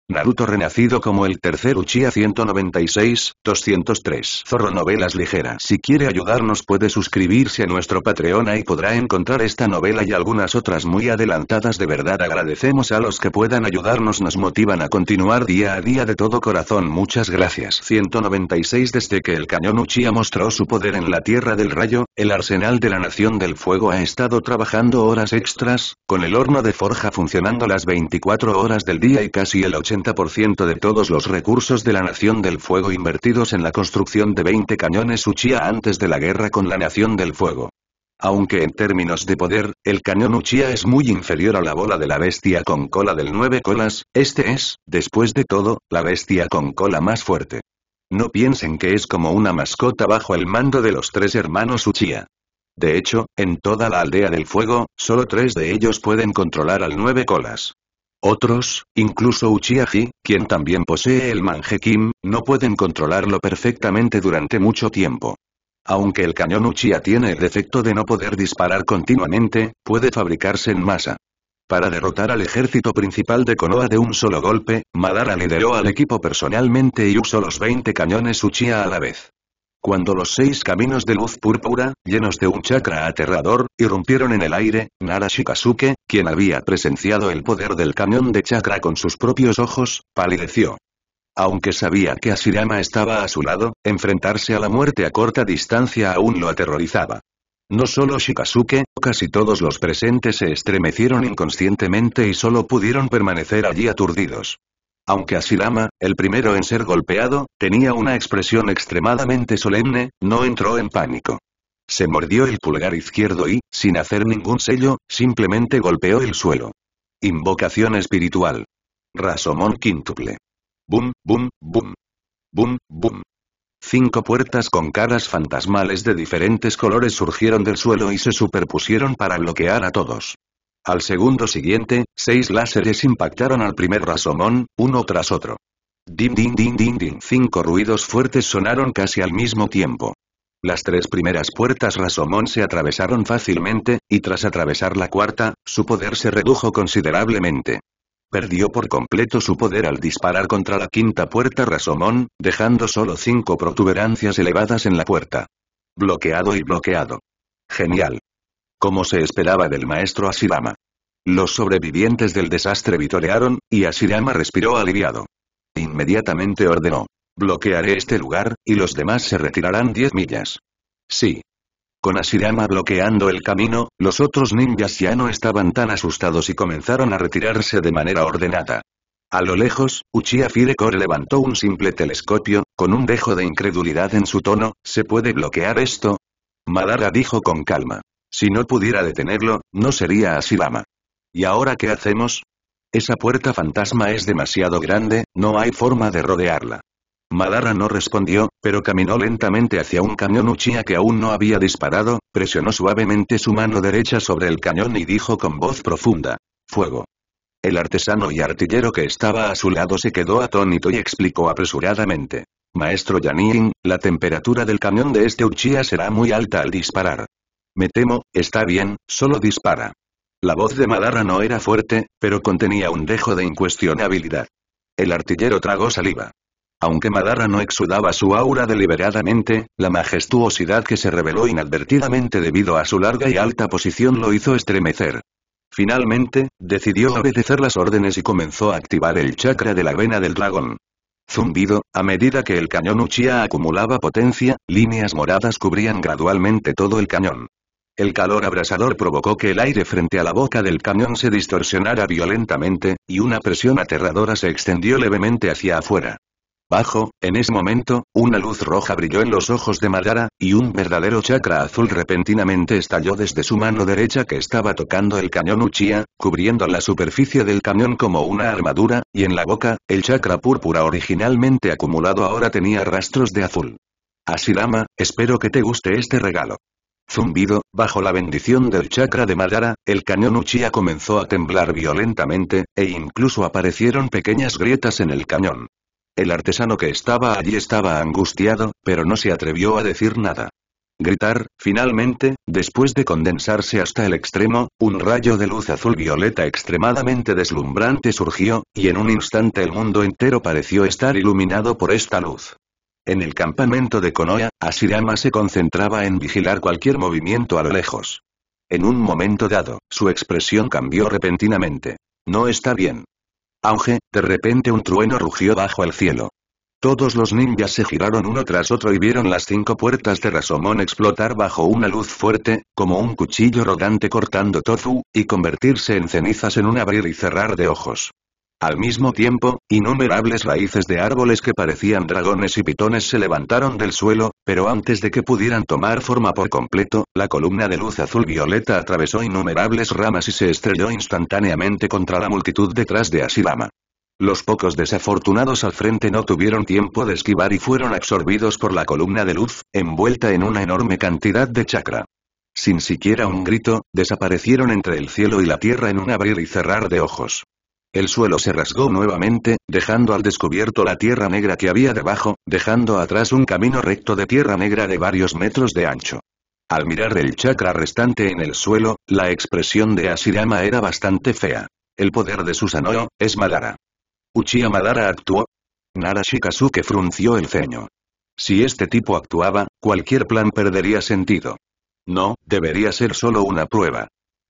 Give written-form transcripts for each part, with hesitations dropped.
Naruto renacido como el tercer Uchiha 196, 203. Zorro Novelas Ligeras. Si quiere ayudarnos puede suscribirse a nuestro Patreon y podrá encontrar esta novela y algunas otras muy adelantadas. De verdad agradecemos a los que puedan ayudarnos, nos motivan a continuar día a día de todo corazón. Muchas gracias. 196. Desde que el cañón Uchiha mostró su poder en la Tierra del Rayo, el arsenal de la Nación del Fuego ha estado trabajando horas extras, con el horno de forja funcionando las 24 horas del día y casi el 80% de todos los recursos de la Nación del Fuego invertidos en la construcción de 20 cañones Uchiha antes de la guerra con la Nación del Fuego. Aunque en términos de poder, el cañón Uchiha es muy inferior a la bola de la bestia con cola del 9 colas, este es, después de todo, la bestia con cola más fuerte. No piensen que es como una mascota bajo el mando de los 3 hermanos Uchiha. De hecho, en toda la aldea del fuego, solo 3 de ellos pueden controlar al 9 colas. Otros, incluso Uchiha-ji, quien también posee el Mangekyou, no pueden controlarlo perfectamente durante mucho tiempo. Aunque el cañón Uchiha tiene el defecto de no poder disparar continuamente, puede fabricarse en masa. Para derrotar al ejército principal de Konoha de un solo golpe, Madara lideró al equipo personalmente y usó los 20 cañones Uchiha a la vez. Cuando los 6 caminos de luz púrpura, llenos de un chakra aterrador, irrumpieron en el aire, Nara Shikasuke, quien había presenciado el poder del cañón de chakra con sus propios ojos, palideció. Aunque sabía que Hashirama estaba a su lado, enfrentarse a la muerte a corta distancia aún lo aterrorizaba. No solo Shikasuke, casi todos los presentes se estremecieron inconscientemente y solo pudieron permanecer allí aturdidos. Aunque Hashirama, el primero en ser golpeado, tenía una expresión extremadamente solemne, no entró en pánico. Se mordió el pulgar izquierdo y, sin hacer ningún sello, simplemente golpeó el suelo. Invocación espiritual. Rasomon quíntuple. Bum, bum, bum. Bum, bum. 5 puertas con caras fantasmales de diferentes colores surgieron del suelo y se superpusieron para bloquear a todos. Al segundo siguiente, 6 láseres impactaron al primer Rasomon, uno tras otro. Din din din din din. 5 ruidos fuertes sonaron casi al mismo tiempo. Las 3 primeras puertas Rasomon se atravesaron fácilmente, y tras atravesar la cuarta, su poder se redujo considerablemente. Perdió por completo su poder al disparar contra la quinta puerta Rasomon, dejando solo 5 protuberancias elevadas en la puerta. Bloqueado y bloqueado. Genial. Como se esperaba del maestro Hashirama. Los sobrevivientes del desastre vitorearon, y Hashirama respiró aliviado. Inmediatamente ordenó. Bloquearé este lugar, y los demás se retirarán 10 millas. Sí. Con Hashirama bloqueando el camino, los otros ninjas ya no estaban tan asustados y comenzaron a retirarse de manera ordenada. A lo lejos, Uchiha Firecore levantó un simple telescopio, con un dejo de incredulidad en su tono. ¿Se puede bloquear esto? Madara dijo con calma. Si no pudiera detenerlo, no sería Hashirama. ¿Y ahora qué hacemos? Esa puerta fantasma es demasiado grande, no hay forma de rodearla. Madara no respondió, pero caminó lentamente hacia un cañón Uchiha que aún no había disparado, presionó suavemente su mano derecha sobre el cañón y dijo con voz profunda. Fuego. El artesano y artillero que estaba a su lado se quedó atónito y explicó apresuradamente. Maestro Yanin, la temperatura del cañón de este Uchiha será muy alta al disparar. Me temo, está bien, solo dispara. La voz de Madara no era fuerte, pero contenía un dejo de incuestionabilidad. El artillero tragó saliva. Aunque Madara no exudaba su aura deliberadamente, la majestuosidad que se reveló inadvertidamente debido a su larga y alta posición lo hizo estremecer. Finalmente, decidió obedecer las órdenes y comenzó a activar el chakra de la vena del dragón. Zumbido, a medida que el cañón Uchiha acumulaba potencia, líneas moradas cubrían gradualmente todo el cañón. El calor abrasador provocó que el aire frente a la boca del cañón se distorsionara violentamente, y una presión aterradora se extendió levemente hacia afuera. Bajo, en ese momento, una luz roja brilló en los ojos de Madara, y un verdadero chakra azul repentinamente estalló desde su mano derecha que estaba tocando el cañón Uchiha, cubriendo la superficie del cañón como una armadura, y en la boca, el chakra púrpura originalmente acumulado ahora tenía rastros de azul. Hashirama, espero que te guste este regalo. Zumbido, bajo la bendición del chakra de Madara, el cañón Uchiha comenzó a temblar violentamente, e incluso aparecieron pequeñas grietas en el cañón. El artesano que estaba allí estaba angustiado, pero no se atrevió a decir nada. Gritar, finalmente, después de condensarse hasta el extremo, un rayo de luz azul-violeta extremadamente deslumbrante surgió, y en un instante el mundo entero pareció estar iluminado por esta luz. En el campamento de Konoha, Hashirama se concentraba en vigilar cualquier movimiento a lo lejos. En un momento dado, su expresión cambió repentinamente. No está bien. Auge, de repente un trueno rugió bajo el cielo. Todos los ninjas se giraron uno tras otro y vieron las 5 puertas de Rashomon explotar bajo una luz fuerte, como un cuchillo rodante cortando tofu, y convertirse en cenizas en un abrir y cerrar de ojos. Al mismo tiempo, innumerables raíces de árboles que parecían dragones y pitones se levantaron del suelo, pero antes de que pudieran tomar forma por completo, la columna de luz azul-violeta atravesó innumerables ramas y se estrelló instantáneamente contra la multitud detrás de Hashirama. Los pocos desafortunados al frente no tuvieron tiempo de esquivar y fueron absorbidos por la columna de luz, envuelta en una enorme cantidad de chakra. Sin siquiera un grito, desaparecieron entre el cielo y la tierra en un abrir y cerrar de ojos. El suelo se rasgó nuevamente, dejando al descubierto la tierra negra que había debajo, dejando atrás un camino recto de tierra negra de varios metros de ancho. Al mirar el chakra restante en el suelo, la expresión de Hashirama era bastante fea. El poder de Susanoo, es Madara. ¿Uchiha Madara actuó? Nara Shikasuke frunció el ceño. Si este tipo actuaba, cualquier plan perdería sentido. No, debería ser solo una prueba.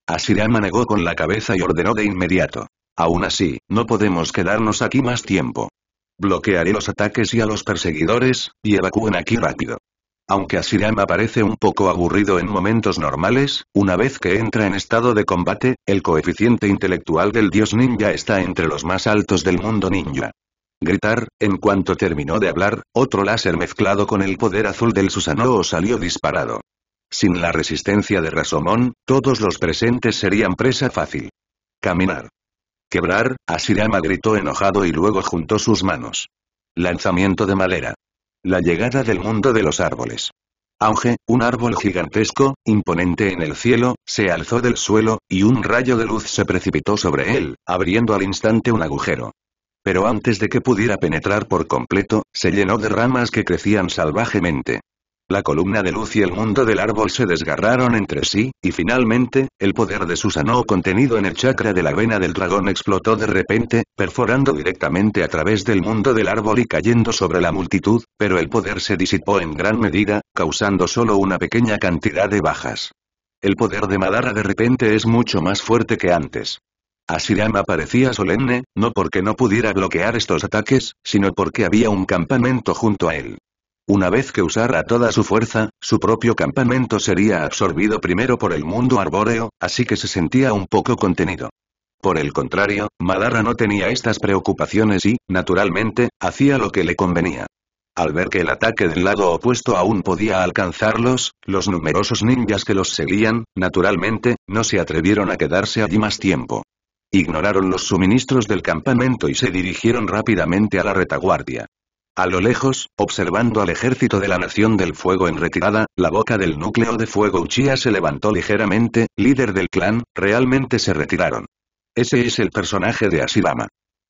Hashirama negó con la cabeza y ordenó de inmediato. Aún así, no podemos quedarnos aquí más tiempo. Bloquearé los ataques y a los perseguidores, y evacúen aquí rápido. Aunque Hashirama parece un poco aburrido en momentos normales, una vez que entra en estado de combate, el coeficiente intelectual del dios ninja está entre los más altos del mundo ninja. Gritar, en cuanto terminó de hablar, otro láser mezclado con el poder azul del Susanoo salió disparado. Sin la resistencia de Rashomon, todos los presentes serían presa fácil. Caminar. Quebrar, Hashirama gritó enojado y luego juntó sus manos. Lanzamiento de madera. La llegada del mundo de los árboles. Auge, un árbol gigantesco, imponente en el cielo, se alzó del suelo, y un rayo de luz se precipitó sobre él, abriendo al instante un agujero. Pero antes de que pudiera penetrar por completo, se llenó de ramas que crecían salvajemente. La columna de luz y el mundo del árbol se desgarraron entre sí, y finalmente, el poder de Susanoo contenido en el chakra de la vena del dragón explotó de repente, perforando directamente a través del mundo del árbol y cayendo sobre la multitud, pero el poder se disipó en gran medida, causando solo una pequeña cantidad de bajas. El poder de Madara de repente es mucho más fuerte que antes. Hashirama parecía solemne, no porque no pudiera bloquear estos ataques, sino porque había un campamento junto a él. Una vez que usara toda su fuerza, su propio campamento sería absorbido primero por el mundo arbóreo, así que se sentía un poco contenido. Por el contrario, Madara no tenía estas preocupaciones y, naturalmente, hacía lo que le convenía. Al ver que el ataque del lado opuesto aún podía alcanzarlos, los numerosos ninjas que los seguían, naturalmente, no se atrevieron a quedarse allí más tiempo. Ignoraron los suministros del campamento y se dirigieron rápidamente a la retaguardia. A lo lejos, observando al ejército de la Nación del Fuego en retirada, la boca del núcleo de fuego Uchiha se levantó ligeramente, líder del clan, realmente se retiraron. Ese es el personaje de Hashirama.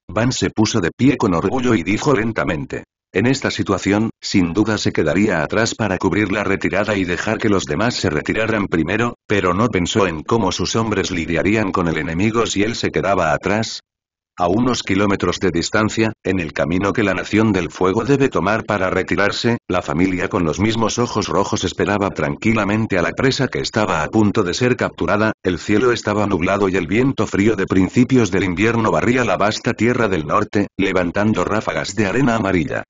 Ban se puso de pie con orgullo y dijo lentamente. En esta situación, sin duda se quedaría atrás para cubrir la retirada y dejar que los demás se retiraran primero, pero no pensó en cómo sus hombres lidiarían con el enemigo si él se quedaba atrás. A unos kilómetros de distancia, en el camino que la Nación del Fuego debe tomar para retirarse, la familia con los mismos ojos rojos esperaba tranquilamente a la presa que estaba a punto de ser capturada, el cielo estaba nublado y el viento frío de principios del invierno barría la vasta tierra del norte, levantando ráfagas de arena amarilla.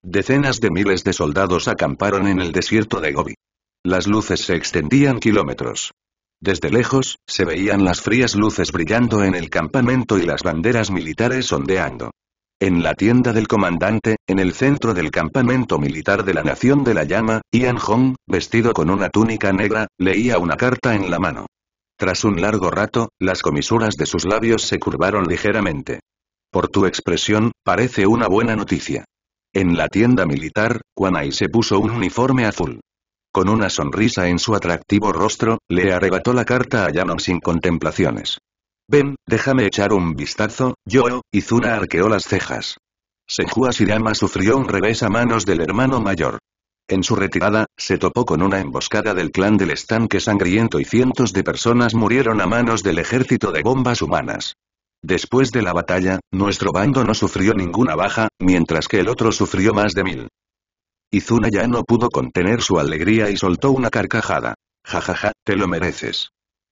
Decenas de miles de soldados acamparon en el desierto de Gobi. Las luces se extendían kilómetros. Desde lejos, se veían las frías luces brillando en el campamento y las banderas militares ondeando. En la tienda del comandante, en el centro del campamento militar de la Nación de la Llama, Ian Hong, vestido con una túnica negra, leía una carta en la mano. Tras un largo rato, las comisuras de sus labios se curvaron ligeramente. Por tu expresión, parece una buena noticia. En la tienda militar, Kuanai se puso un uniforme azul. Con una sonrisa en su atractivo rostro, le arrebató la carta a Yanon sin contemplaciones. Ven, déjame echar un vistazo, yo, Izuna arqueó las cejas. Senju Hashirama sufrió un revés a manos del hermano mayor. En su retirada, se topó con una emboscada del clan del estanque sangriento y cientos de personas murieron a manos del ejército de bombas humanas. Después de la batalla, nuestro bando no sufrió ninguna baja, mientras que el otro sufrió más de 1000. Izuna ya no pudo contener su alegría y soltó una carcajada. Jajaja, te lo mereces.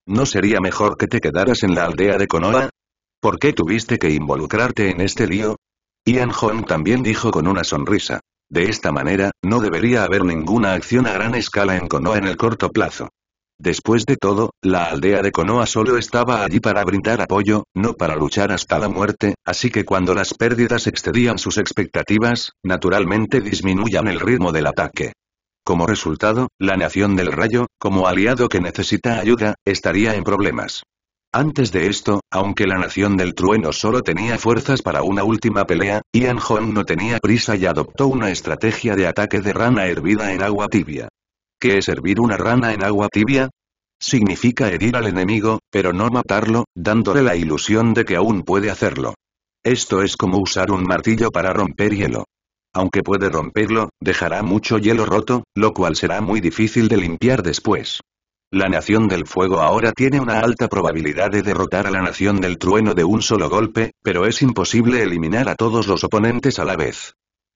¿No sería mejor que te quedaras en la aldea de Konoha? ¿Por qué tuviste que involucrarte en este lío? Ian Hong también dijo con una sonrisa. De esta manera, no debería haber ninguna acción a gran escala en Konoha en el corto plazo. Después de todo, la aldea de Konoha solo estaba allí para brindar apoyo, no para luchar hasta la muerte, así que cuando las pérdidas excedían sus expectativas, naturalmente disminuyan el ritmo del ataque. Como resultado, la Nación del Rayo, como aliado que necesita ayuda, estaría en problemas. Antes de esto, aunque la Nación del Trueno solo tenía fuerzas para una última pelea, Ian Hong no tenía prisa y adoptó una estrategia de ataque de rana hervida en agua tibia. ¿Qué es hervir una rana en agua tibia? Significa herir al enemigo, pero no matarlo, dándole la ilusión de que aún puede hacerlo. Esto es como usar un martillo para romper hielo. Aunque puede romperlo, dejará mucho hielo roto, lo cual será muy difícil de limpiar después. La Nación del Fuego ahora tiene una alta probabilidad de derrotar a la Nación del Trueno de un solo golpe, pero es imposible eliminar a todos los oponentes a la vez.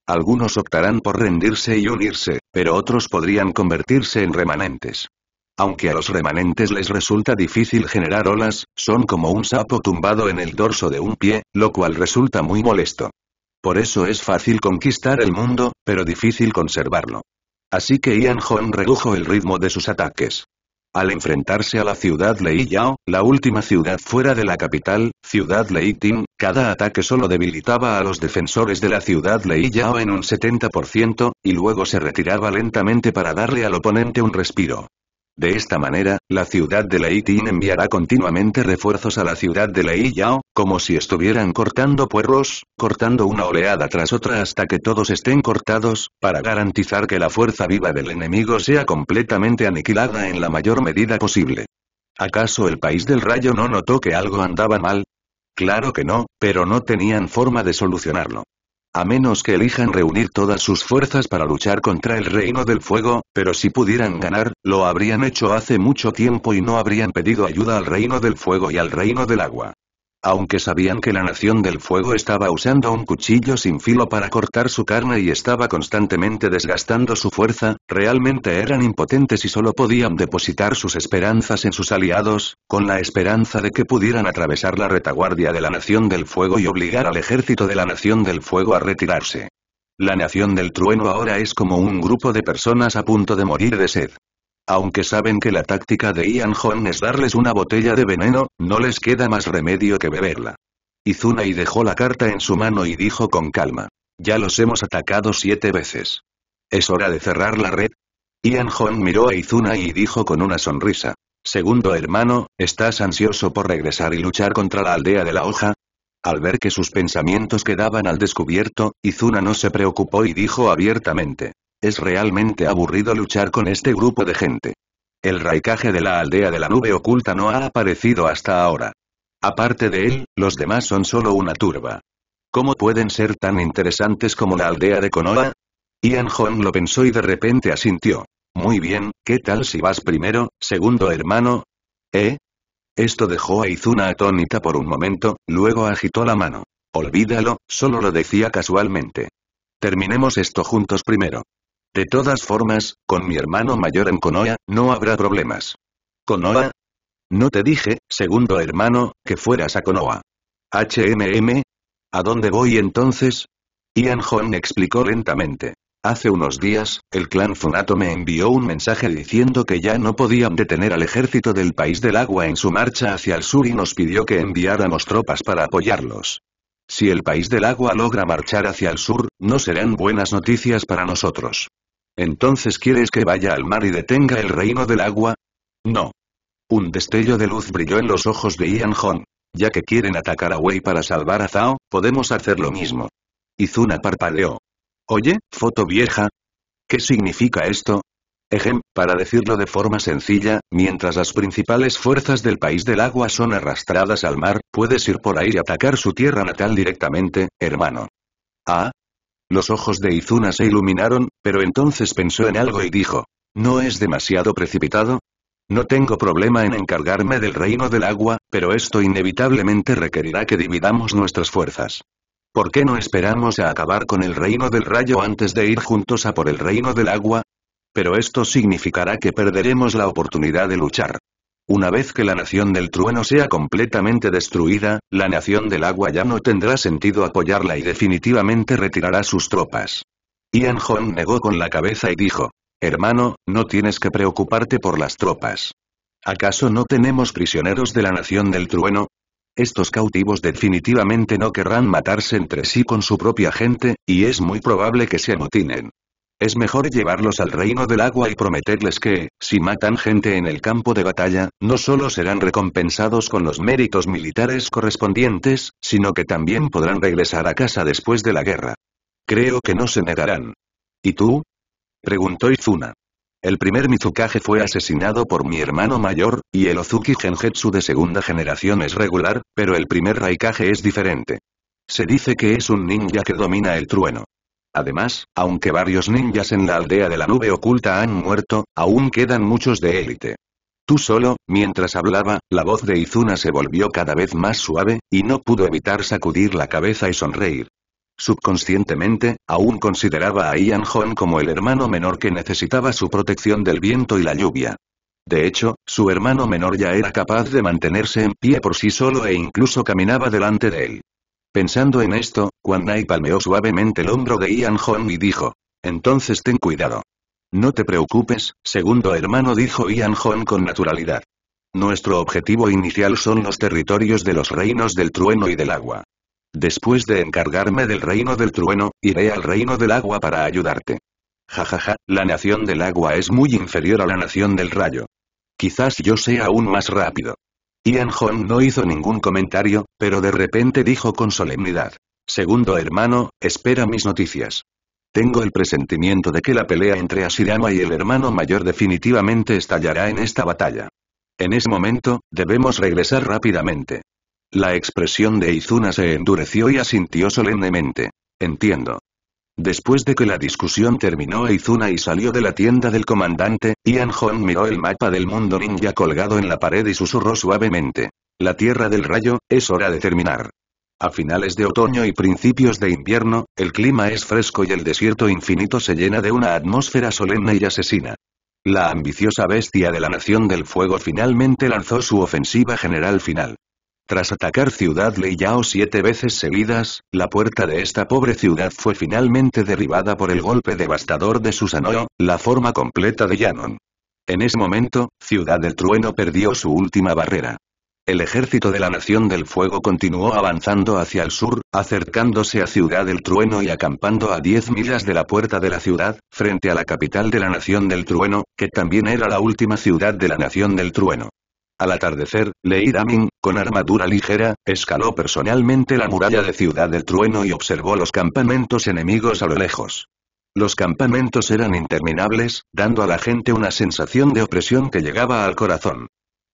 Algunos optarán por rendirse y unirse, pero otros podrían convertirse en remanentes. Aunque a los remanentes les resulta difícil generar olas, son como un sapo tumbado en el dorso de un pie, lo cual resulta muy molesto. Por eso es fácil conquistar el mundo, pero difícil conservarlo. Así que Ian Hong redujo el ritmo de sus ataques. Al enfrentarse a la ciudad Lei Yao, la última ciudad fuera de la capital, ciudad Lei Ting, cada ataque solo debilitaba a los defensores de la ciudad Lei Yao en un 70%, y luego se retiraba lentamente para darle al oponente un respiro. De esta manera, la ciudad de Lei Ting enviará continuamente refuerzos a la ciudad de Lei Yao, como si estuvieran cortando puerros, cortando una oleada tras otra hasta que todos estén cortados, para garantizar que la fuerza viva del enemigo sea completamente aniquilada en la mayor medida posible. ¿Acaso el país del rayo no notó que algo andaba mal? Claro que no, pero no tenían forma de solucionarlo. A menos que elijan reunir todas sus fuerzas para luchar contra el Reino del Fuego, pero si pudieran ganar, lo habrían hecho hace mucho tiempo y no habrían pedido ayuda al Reino del Fuego y al Reino del Agua. Aunque sabían que la Nación del Fuego estaba usando un cuchillo sin filo para cortar su carne y estaba constantemente desgastando su fuerza, realmente eran impotentes y solo podían depositar sus esperanzas en sus aliados, con la esperanza de que pudieran atravesar la retaguardia de la Nación del Fuego y obligar al ejército de la Nación del Fuego a retirarse. La Nación del Trueno ahora es como un grupo de personas a punto de morir de sed. Aunque saben que la táctica de Ian Hong es darles una botella de veneno, no les queda más remedio que beberla. Izuna dejó la carta en su mano y dijo con calma. Ya los hemos atacado 7 veces. ¿Es hora de cerrar la red? Ian Hong miró a Izuna y dijo con una sonrisa. Segundo hermano, ¿estás ansioso por regresar y luchar contra la aldea de la hoja? Al ver que sus pensamientos quedaban al descubierto, Izuna no se preocupó y dijo abiertamente. Es realmente aburrido luchar con este grupo de gente. El Raikage de la aldea de la nube oculta no ha aparecido hasta ahora. Aparte de él, los demás son solo una turba. ¿Cómo pueden ser tan interesantes como la aldea de Konoha? Ian Hong lo pensó y de repente asintió. Muy bien, ¿qué tal si vas primero, segundo hermano? Esto dejó a Izuna atónita por un momento, luego agitó la mano. Olvídalo, solo lo decía casualmente. Terminemos esto juntos primero. De todas formas, con mi hermano mayor en Konoha, no habrá problemas. ¿Konoha? No te dije, segundo hermano, que fueras a Konoha. ¿A dónde voy entonces? Ian Hong explicó lentamente. Hace unos días, el clan Funato me envió un mensaje diciendo que ya no podían detener al ejército del País del Agua en su marcha hacia el sur y nos pidió que enviáramos tropas para apoyarlos. Si el País del Agua logra marchar hacia el sur, no serán buenas noticias para nosotros. ¿Entonces quieres que vaya al mar y detenga el Reino del Agua? No. Un destello de luz brilló en los ojos de Ian Hong. Ya que quieren atacar a Wei para salvar a Zhao, podemos hacer lo mismo. Izuna parpadeó. Oye, foto vieja. ¿Qué significa esto? Para decirlo de forma sencilla, mientras las principales fuerzas del País del Agua son arrastradas al mar, puedes ir por ahí y atacar su tierra natal directamente, hermano. Ah. Los ojos de Izuna se iluminaron, pero entonces pensó en algo y dijo, ¿no es demasiado precipitado? No tengo problema en encargarme del reino del agua, pero esto inevitablemente requerirá que dividamos nuestras fuerzas. ¿Por qué no esperamos a acabar con el reino del rayo antes de ir juntos a por el reino del agua? Pero esto significará que perderemos la oportunidad de luchar. Una vez que la nación del trueno sea completamente destruida, la nación del agua ya no tendrá sentido apoyarla y definitivamente retirará sus tropas. Ian Hong negó con la cabeza y dijo, hermano, no tienes que preocuparte por las tropas. ¿Acaso no tenemos prisioneros de la nación del trueno? Estos cautivos definitivamente no querrán matarse entre sí con su propia gente, y es muy probable que se amotinen. Es mejor llevarlos al reino del agua y prometerles que, si matan gente en el campo de batalla, no solo serán recompensados con los méritos militares correspondientes, sino que también podrán regresar a casa después de la guerra. Creo que no se negarán. ¿Y tú? Preguntó Izuna. El primer Mizukage fue asesinado por mi hermano mayor, y el Ozuki Genjutsu de segunda generación es regular, pero el primer Raikage es diferente. Se dice que es un ninja que domina el trueno. Además, aunque varios ninjas en la aldea de la nube oculta han muerto, aún quedan muchos de élite. Tú solo, mientras hablaba, la voz de Izuna se volvió cada vez más suave, y no pudo evitar sacudir la cabeza y sonreír. Subconscientemente, aún consideraba a Ian Hong como el hermano menor que necesitaba su protección del viento y la lluvia. De hecho, su hermano menor ya era capaz de mantenerse en pie por sí solo e incluso caminaba delante de él. Pensando en esto, Quan Nai palmeó suavemente el hombro de Ian Hong y dijo, entonces ten cuidado. No te preocupes, segundo hermano, dijo Ian Hong con naturalidad. Nuestro objetivo inicial son los territorios de los reinos del trueno y del agua. Después de encargarme del reino del trueno, iré al reino del agua para ayudarte. Jajaja, la nación del agua es muy inferior a la nación del rayo. Quizás yo sea aún más rápido. Ian Hong no hizo ningún comentario, pero de repente dijo con solemnidad. Segundo hermano, espera mis noticias. Tengo el presentimiento de que la pelea entre Ashirama y el hermano mayor definitivamente estallará en esta batalla. En ese momento, debemos regresar rápidamente. La expresión de Izuna se endureció y asintió solemnemente. Entiendo. Después de que la discusión terminó Izuna y salió de la tienda del comandante, Ian Hong miró el mapa del mundo ninja colgado en la pared y susurró suavemente. La tierra del rayo, es hora de terminar. A finales de otoño y principios de invierno, el clima es fresco y el desierto infinito se llena de una atmósfera solemne y asesina. La ambiciosa bestia de la Nación del Fuego finalmente lanzó su ofensiva general final. Tras atacar Ciudad Leiyao 7 veces seguidas, la puerta de esta pobre ciudad fue finalmente derribada por el golpe devastador de Susanoo, la forma completa de Yanon. En ese momento, Ciudad del Trueno perdió su última barrera. El ejército de la Nación del Fuego continuó avanzando hacia el sur, acercándose a Ciudad del Trueno y acampando a 10 millas de la puerta de la ciudad, frente a la capital de la Nación del Trueno, que también era la última ciudad de la Nación del Trueno. Al atardecer, Lei Damin, con armadura ligera, escaló personalmente la muralla de Ciudad del Trueno y observó los campamentos enemigos a lo lejos. Los campamentos eran interminables, dando a la gente una sensación de opresión que llegaba al corazón.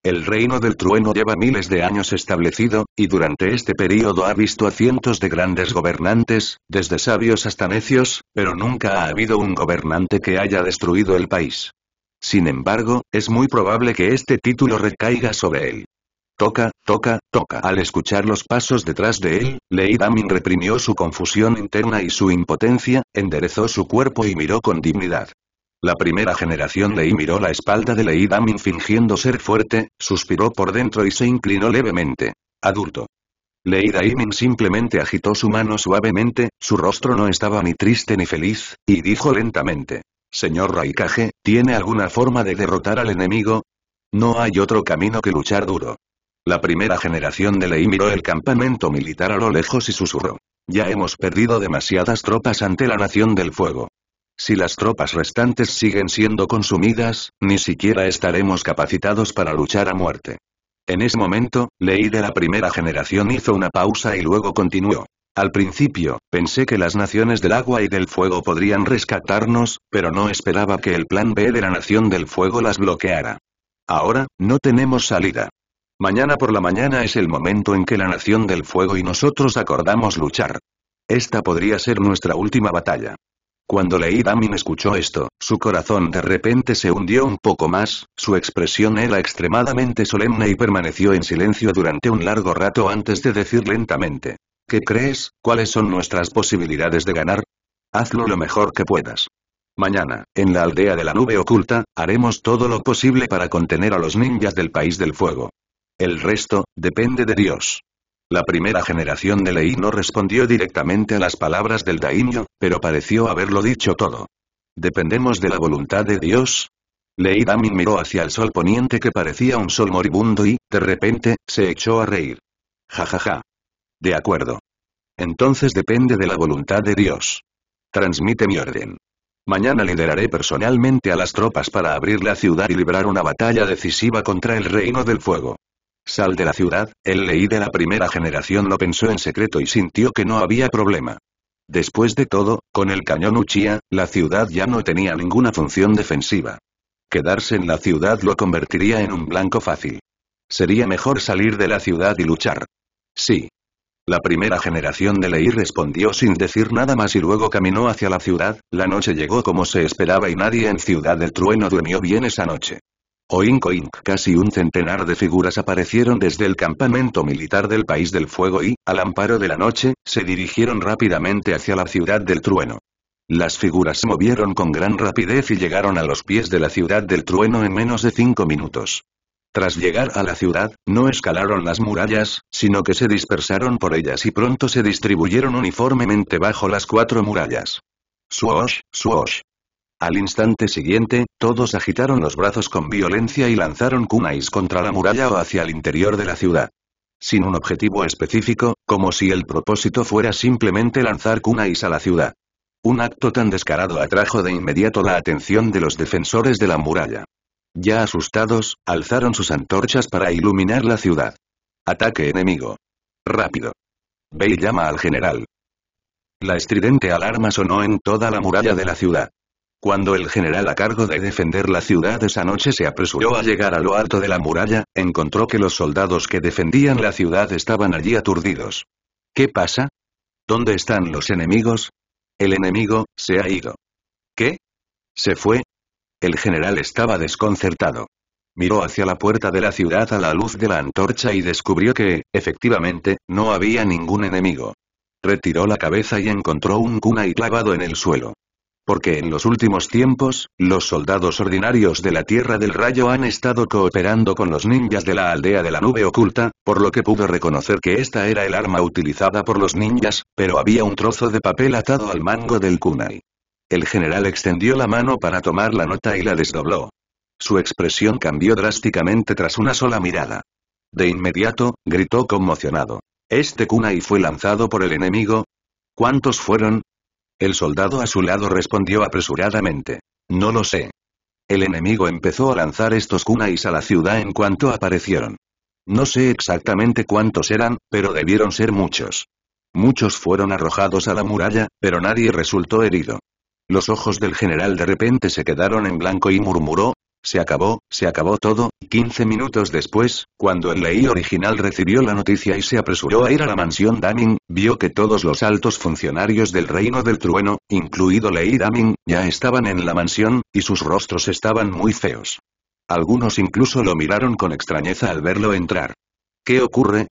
El reino del trueno lleva miles de años establecido, y durante este período ha visto a cientos de grandes gobernantes, desde sabios hasta necios, pero nunca ha habido un gobernante que haya destruido el país. Sin embargo, es muy probable que este título recaiga sobre él. Toca, toca, toca. Al escuchar los pasos detrás de él, Lei Damin reprimió su confusión interna y su impotencia, enderezó su cuerpo y miró con dignidad. La primera generación Lei miró la espalda de Lei Damin fingiendo ser fuerte, suspiró por dentro y se inclinó levemente. Adulto. Lei Damin simplemente agitó su mano suavemente, su rostro no estaba ni triste ni feliz, y dijo lentamente. Señor Raikage, ¿tiene alguna forma de derrotar al enemigo? No hay otro camino que luchar duro. La primera generación de Lei miró el campamento militar a lo lejos y susurró. Ya hemos perdido demasiadas tropas ante la Nación del Fuego. Si las tropas restantes siguen siendo consumidas, ni siquiera estaremos capacitados para luchar a muerte. En ese momento, Lei de la primera generación hizo una pausa y luego continuó. Al principio, pensé que las naciones del agua y del fuego podrían rescatarnos, pero no esperaba que el plan B de la Nación del Fuego las bloqueara. Ahora, no tenemos salida. Mañana por la mañana es el momento en que la Nación del Fuego y nosotros acordamos luchar. Esta podría ser nuestra última batalla. Cuando Lei Damin escuchó esto, su corazón de repente se hundió un poco más, su expresión era extremadamente solemne y permaneció en silencio durante un largo rato antes de decir lentamente. ¿Qué crees? ¿Cuáles son nuestras posibilidades de ganar? Hazlo lo mejor que puedas. Mañana, en la aldea de la nube oculta, haremos todo lo posible para contener a los ninjas del país del fuego. El resto, depende de Dios. La primera generación de Lei no respondió directamente a las palabras del daimyo, pero pareció haberlo dicho todo. ¿Dependemos de la voluntad de Dios? Lei Damin miró hacia el sol poniente que parecía un sol moribundo y, de repente, se echó a reír. Ja ja ja. De acuerdo. Entonces depende de la voluntad de Dios. Transmite mi orden. Mañana lideraré personalmente a las tropas para abrir la ciudad y librar una batalla decisiva contra el Reino del Fuego. Sal de la ciudad, el Lei de la primera generación lo pensó en secreto y sintió que no había problema. Después de todo, con el cañón Uchiha, la ciudad ya no tenía ninguna función defensiva. Quedarse en la ciudad lo convertiría en un blanco fácil. Sería mejor salir de la ciudad y luchar. Sí. La primera generación de Lei respondió sin decir nada más y luego caminó hacia la ciudad. La noche llegó como se esperaba y nadie en Ciudad del Trueno durmió bien esa noche. Oink oink. Casi un centenar de figuras aparecieron desde el campamento militar del País del Fuego y, al amparo de la noche, se dirigieron rápidamente hacia la Ciudad del Trueno. Las figuras se movieron con gran rapidez y llegaron a los pies de la Ciudad del Trueno en menos de 5 minutos. Tras llegar a la ciudad, no escalaron las murallas, sino que se dispersaron por ellas y pronto se distribuyeron uniformemente bajo las 4 murallas. Swoosh, swoosh. Al instante siguiente, todos agitaron los brazos con violencia y lanzaron kunais contra la muralla o hacia el interior de la ciudad. Sin un objetivo específico, como si el propósito fuera simplemente lanzar kunais a la ciudad. Un acto tan descarado atrajo de inmediato la atención de los defensores de la muralla. Ya asustados, alzaron sus antorchas para iluminar la ciudad. Ataque enemigo. Rápido. Ve y llama al general. La estridente alarma sonó en toda la muralla de la ciudad. Cuando el general a cargo de defender la ciudad esa noche se apresuró a llegar a lo alto de la muralla, encontró que los soldados que defendían la ciudad estaban allí aturdidos. ¿Qué pasa? ¿Dónde están los enemigos? El enemigo se ha ido. ¿Qué? ¿Se fue? El general estaba desconcertado. Miró hacia la puerta de la ciudad a la luz de la antorcha y descubrió que, efectivamente, no había ningún enemigo. Retiró la cabeza y encontró un kunai clavado en el suelo. Porque en los últimos tiempos, los soldados ordinarios de la Tierra del Rayo han estado cooperando con los ninjas de la aldea de la nube oculta, por lo que pudo reconocer que esta era el arma utilizada por los ninjas, pero había un trozo de papel atado al mango del kunai. El general extendió la mano para tomar la nota y la desdobló. Su expresión cambió drásticamente tras una sola mirada. De inmediato, gritó conmocionado. ¿Este kunai fue lanzado por el enemigo? ¿Cuántos fueron? El soldado a su lado respondió apresuradamente. No lo sé. El enemigo empezó a lanzar estos kunais a la ciudad en cuanto aparecieron. No sé exactamente cuántos eran, pero debieron ser muchos. Muchos fueron arrojados a la muralla, pero nadie resultó herido. Los ojos del general de repente se quedaron en blanco y murmuró. Se acabó todo. 15 minutos después, cuando el Lei original recibió la noticia y se apresuró a ir a la mansión Damin, vio que todos los altos funcionarios del Reino del Trueno, incluido Lei Damin, ya estaban en la mansión, y sus rostros estaban muy feos. Algunos incluso lo miraron con extrañeza al verlo entrar. ¿Qué ocurre?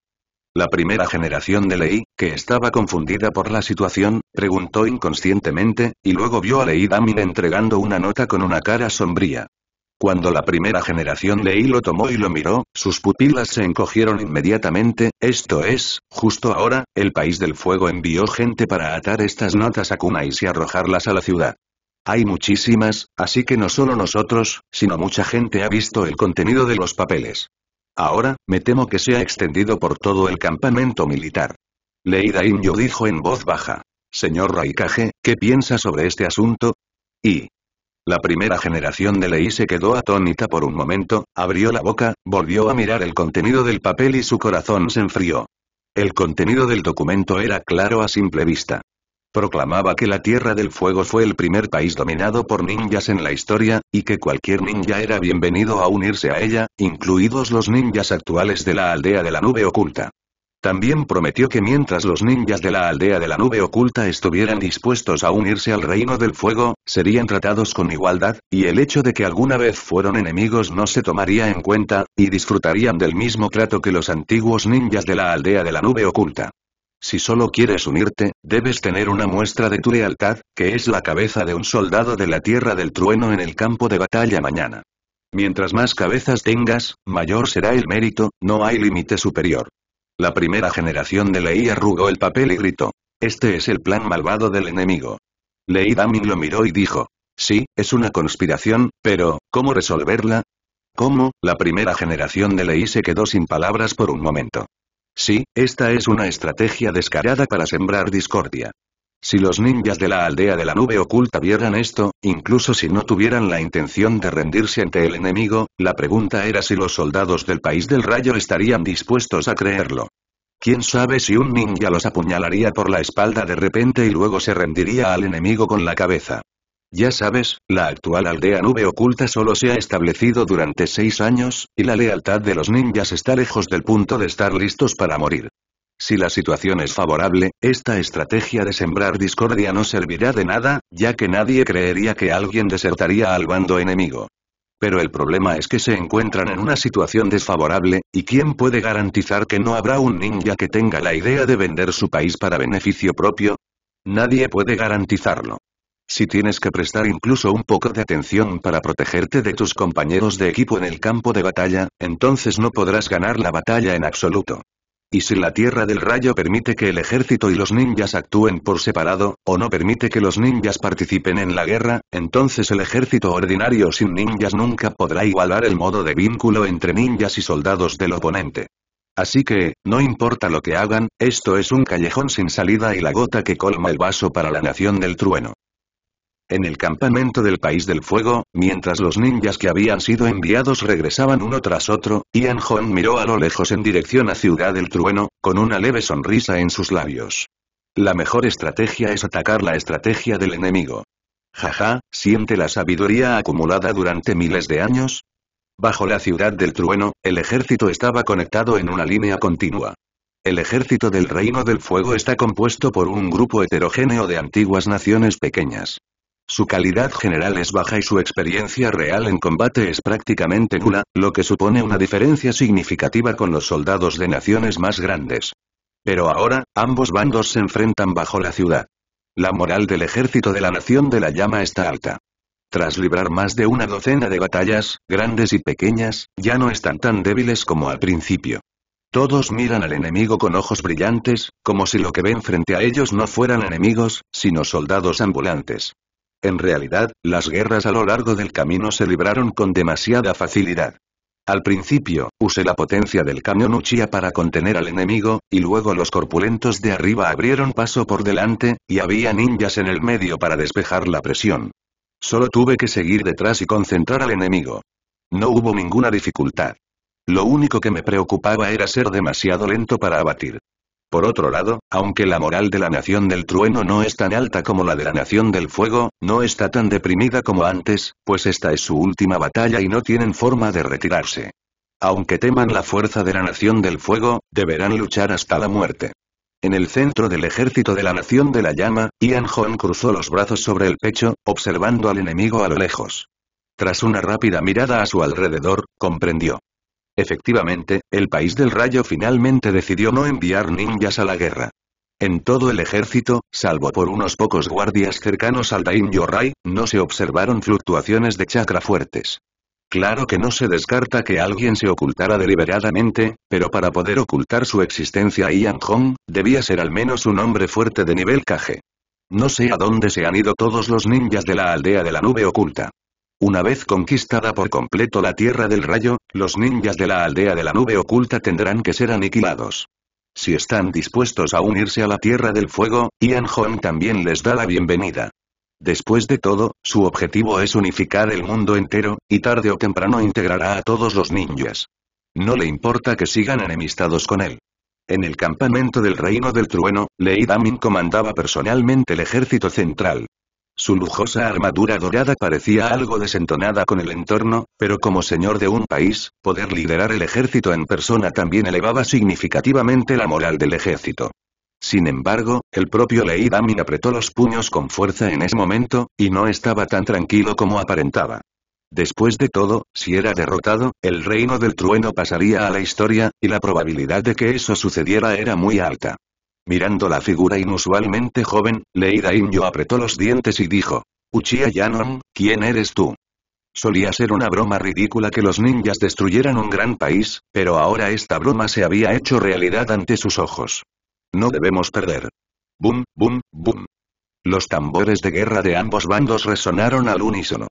La primera generación de Lei, que estaba confundida por la situación, preguntó inconscientemente, y luego vio a Lei Damin entregando una nota con una cara sombría. Cuando la primera generación Lei lo tomó y lo miró, sus pupilas se encogieron inmediatamente. Esto es, justo ahora, el País del Fuego envió gente para atar estas notas a kunais y arrojarlas a la ciudad. Hay muchísimas, así que no solo nosotros, sino mucha gente ha visto el contenido de los papeles. Ahora, me temo que se ha extendido por todo el campamento militar. Lei Daimyo dijo en voz baja. Señor Raikage, ¿qué piensa sobre este asunto? Y... La primera generación de Lei se quedó atónita por un momento, abrió la boca, volvió a mirar el contenido del papel y su corazón se enfrió. El contenido del documento era claro a simple vista. Proclamaba que la Tierra del Fuego fue el primer país dominado por ninjas en la historia, y que cualquier ninja era bienvenido a unirse a ella, incluidos los ninjas actuales de la aldea de la nube oculta. También prometió que mientras los ninjas de la aldea de la nube oculta estuvieran dispuestos a unirse al reino del fuego, serían tratados con igualdad, y el hecho de que alguna vez fueron enemigos no se tomaría en cuenta, y disfrutarían del mismo trato que los antiguos ninjas de la aldea de la nube oculta. Si solo quieres unirte, debes tener una muestra de tu lealtad, que es la cabeza de un soldado de la Tierra del Trueno en el campo de batalla mañana. Mientras más cabezas tengas, mayor será el mérito, no hay límite superior. La primera generación de Lei arrugó el papel y gritó. Este es el plan malvado del enemigo. Lei Damin lo miró y dijo. Sí, es una conspiración, pero, ¿cómo resolverla? ¿Cómo? La primera generación de Lei se quedó sin palabras por un momento. Sí, esta es una estrategia descarada para sembrar discordia. Si los ninjas de la aldea de la nube oculta vieran esto, incluso si no tuvieran la intención de rendirse ante el enemigo, la pregunta era si los soldados del país del rayo estarían dispuestos a creerlo. ¿Quién sabe si un ninja los apuñalaría por la espalda de repente y luego se rendiría al enemigo con la cabeza? Ya sabes, la actual aldea nube oculta solo se ha establecido durante 6 años, y la lealtad de los ninjas está lejos del punto de estar listos para morir. Si la situación es favorable, esta estrategia de sembrar discordia no servirá de nada, ya que nadie creería que alguien desertaría al bando enemigo. Pero el problema es que se encuentran en una situación desfavorable, ¿y quién puede garantizar que no habrá un ninja que tenga la idea de vender su país para beneficio propio? Nadie puede garantizarlo. Si tienes que prestar incluso un poco de atención para protegerte de tus compañeros de equipo en el campo de batalla, entonces no podrás ganar la batalla en absoluto. Y si la Tierra del Rayo permite que el ejército y los ninjas actúen por separado, o no permite que los ninjas participen en la guerra, entonces el ejército ordinario sin ninjas nunca podrá igualar el modo de vínculo entre ninjas y soldados del oponente. Así que, no importa lo que hagan, esto es un callejón sin salida y la gota que colma el vaso para la nación del trueno. En el campamento del País del Fuego, mientras los ninjas que habían sido enviados regresaban uno tras otro, Ian Hong miró a lo lejos en dirección a Ciudad del Trueno, con una leve sonrisa en sus labios. La mejor estrategia es atacar la estrategia del enemigo. Jaja, ¿siente la sabiduría acumulada durante miles de años? Bajo la Ciudad del Trueno, el ejército estaba conectado en una línea continua. El ejército del Reino del Fuego está compuesto por un grupo heterogéneo de antiguas naciones pequeñas. Su calidad general es baja y su experiencia real en combate es prácticamente nula, lo que supone una diferencia significativa con los soldados de naciones más grandes. Pero ahora, ambos bandos se enfrentan bajo la ciudad. La moral del ejército de la Nación de la Llama está alta. Tras librar más de una docena de batallas, grandes y pequeñas, ya no están tan débiles como al principio. Todos miran al enemigo con ojos brillantes, como si lo que ven frente a ellos no fueran enemigos, sino soldados ambulantes. En realidad, las guerras a lo largo del camino se libraron con demasiada facilidad. Al principio, usé la potencia del cañón Uchiha para contener al enemigo, y luego los corpulentos de arriba abrieron paso por delante, y había ninjas en el medio para despejar la presión. Solo tuve que seguir detrás y concentrar al enemigo. No hubo ninguna dificultad. Lo único que me preocupaba era ser demasiado lento para abatir. Por otro lado, aunque la moral de la Nación del Trueno no es tan alta como la de la Nación del Fuego, no está tan deprimida como antes, pues esta es su última batalla y no tienen forma de retirarse. Aunque teman la fuerza de la Nación del Fuego, deberán luchar hasta la muerte. En el centro del ejército de la Nación de la Llama, Ian Hong cruzó los brazos sobre el pecho, observando al enemigo a lo lejos. Tras una rápida mirada a su alrededor, comprendió. Efectivamente, el País del Rayo finalmente decidió no enviar ninjas a la guerra. En todo el ejército, salvo por unos pocos guardias cercanos al Daimyo-Rai, no se observaron fluctuaciones de chakra fuertes. Claro que no se descarta que alguien se ocultara deliberadamente, pero para poder ocultar su existencia Ian Hong, debía ser al menos un hombre fuerte de nivel Kage. No sé a dónde se han ido todos los ninjas de la aldea de la nube oculta. Una vez conquistada por completo la Tierra del Rayo, los ninjas de la aldea de la nube oculta tendrán que ser aniquilados. Si están dispuestos a unirse a la Tierra del Fuego, Ian Hong también les da la bienvenida. Después de todo, su objetivo es unificar el mundo entero, y tarde o temprano integrará a todos los ninjas. No le importa que sigan enemistados con él. En el campamento del Reino del Trueno, Lei Damin comandaba personalmente el ejército central. Su lujosa armadura dorada parecía algo desentonada con el entorno, pero como señor de un país, poder liderar el ejército en persona también elevaba significativamente la moral del ejército. Sin embargo, el propio Lei Damin apretó los puños con fuerza en ese momento, y no estaba tan tranquilo como aparentaba. Después de todo, si era derrotado, el reino del trueno pasaría a la historia, y la probabilidad de que eso sucediera era muy alta. Mirando la figura inusualmente joven, Lei Daimyo apretó los dientes y dijo: Uchiha Yanon, ¿quién eres tú? Solía ser una broma ridícula que los ninjas destruyeran un gran país, pero ahora esta broma se había hecho realidad ante sus ojos. No debemos perder. Bum, bum, bum. Los tambores de guerra de ambos bandos resonaron al unísono.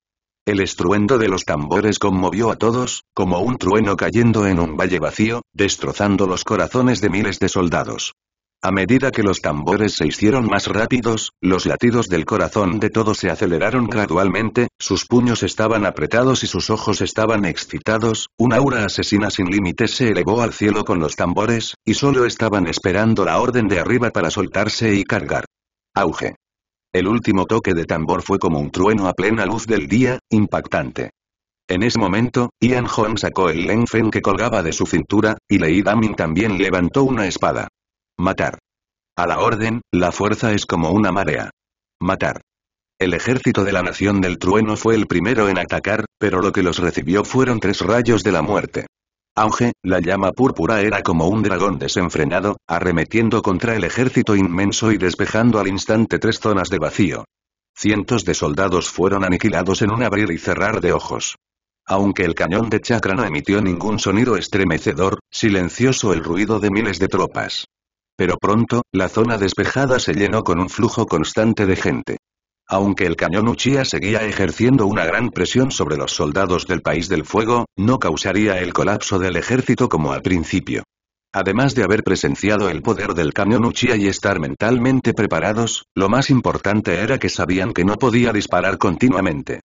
El estruendo de los tambores conmovió a todos, como un trueno cayendo en un valle vacío, destrozando los corazones de miles de soldados. A medida que los tambores se hicieron más rápidos, los latidos del corazón de todos se aceleraron gradualmente, sus puños estaban apretados y sus ojos estaban excitados, una aura asesina sin límites se elevó al cielo con los tambores, y solo estaban esperando la orden de arriba para soltarse y cargar. Auge. El último toque de tambor fue como un trueno a plena luz del día, impactante. En ese momento, Ian Hong sacó el Lenfen que colgaba de su cintura, y Lei Damin también levantó una espada. Matar. A la orden, la fuerza es como una marea. Matar. El ejército de la Nación del Trueno fue el primero en atacar, pero lo que los recibió fueron 3 rayos de la muerte. Auge, la llama púrpura era como un dragón desenfrenado, arremetiendo contra el ejército inmenso y despejando al instante 3 zonas de vacío. Cientos de soldados fueron aniquilados en un abrir y cerrar de ojos. Aunque el cañón de chakra no emitió ningún sonido estremecedor, silencioso el ruido de miles de tropas. Pero pronto, la zona despejada se llenó con un flujo constante de gente. Aunque el cañón Uchiha seguía ejerciendo una gran presión sobre los soldados del País del Fuego, no causaría el colapso del ejército como al principio. Además de haber presenciado el poder del cañón Uchiha y estar mentalmente preparados, lo más importante era que sabían que no podía disparar continuamente.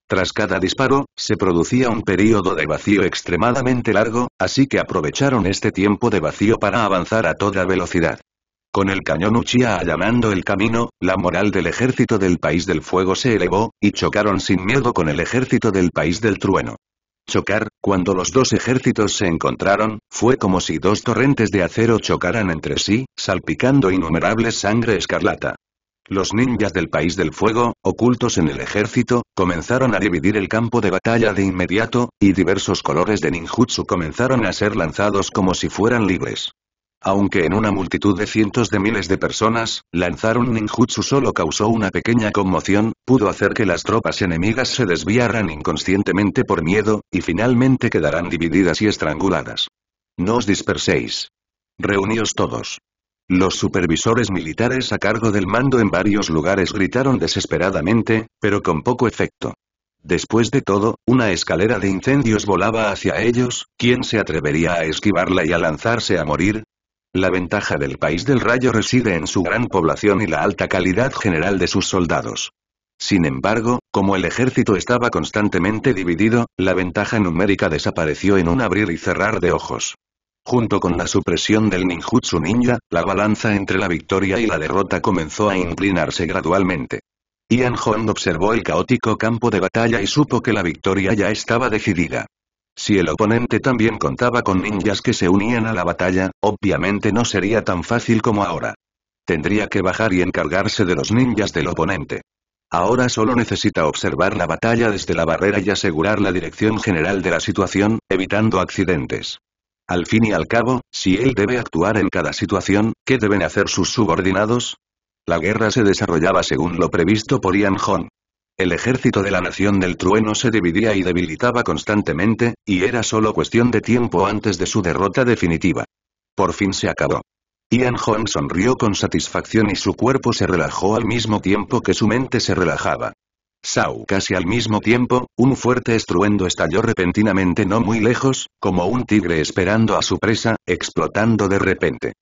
Tras cada disparo, se producía un período de vacío extremadamente largo, así que aprovecharon este tiempo de vacío para avanzar a toda velocidad. Con el cañón Uchiha allanando el camino, la moral del ejército del País del Fuego se elevó, y chocaron sin miedo con el ejército del País del Trueno. Chocar, cuando los dos ejércitos se encontraron, fue como si 2 torrentes de acero chocaran entre sí, salpicando innumerables sangre escarlata. Los ninjas del País del Fuego, ocultos en el ejército, comenzaron a dividir el campo de batalla de inmediato, y diversos colores de ninjutsu comenzaron a ser lanzados como si fueran libres. Aunque en una multitud de cientos de miles de personas, lanzar un ninjutsu solo causó una pequeña conmoción, pudo hacer que las tropas enemigas se desviaran inconscientemente por miedo, y finalmente quedaran divididas y estranguladas. No os disperséis. Reuníos todos. Los supervisores militares a cargo del mando en varios lugares gritaron desesperadamente, pero con poco efecto. Después de todo, una escalera de incendios volaba hacia ellos, ¿quién se atrevería a esquivarla y a lanzarse a morir? La ventaja del País del Rayo reside en su gran población y la alta calidad general de sus soldados. Sin embargo, como el ejército estaba constantemente dividido, la ventaja numérica desapareció en un abrir y cerrar de ojos. Junto con la supresión del ninjutsu ninja, la balanza entre la victoria y la derrota comenzó a inclinarse gradualmente. Ian Hong observó el caótico campo de batalla y supo que la victoria ya estaba decidida. Si el oponente también contaba con ninjas que se unían a la batalla, obviamente no sería tan fácil como ahora. Tendría que bajar y encargarse de los ninjas del oponente. Ahora solo necesita observar la batalla desde la barrera y asegurar la dirección general de la situación, evitando accidentes. Al fin y al cabo, si él debe actuar en cada situación, ¿qué deben hacer sus subordinados? La guerra se desarrollaba según lo previsto por Ian Hong. El ejército de la Nación del Trueno se dividía y debilitaba constantemente, y era solo cuestión de tiempo antes de su derrota definitiva. Por fin se acabó. Ian Hong sonrió con satisfacción y su cuerpo se relajó al mismo tiempo que su mente se relajaba. Casi al mismo tiempo, un fuerte estruendo estalló repentinamente no muy lejos, como un tigre esperando a su presa, explotando de repente.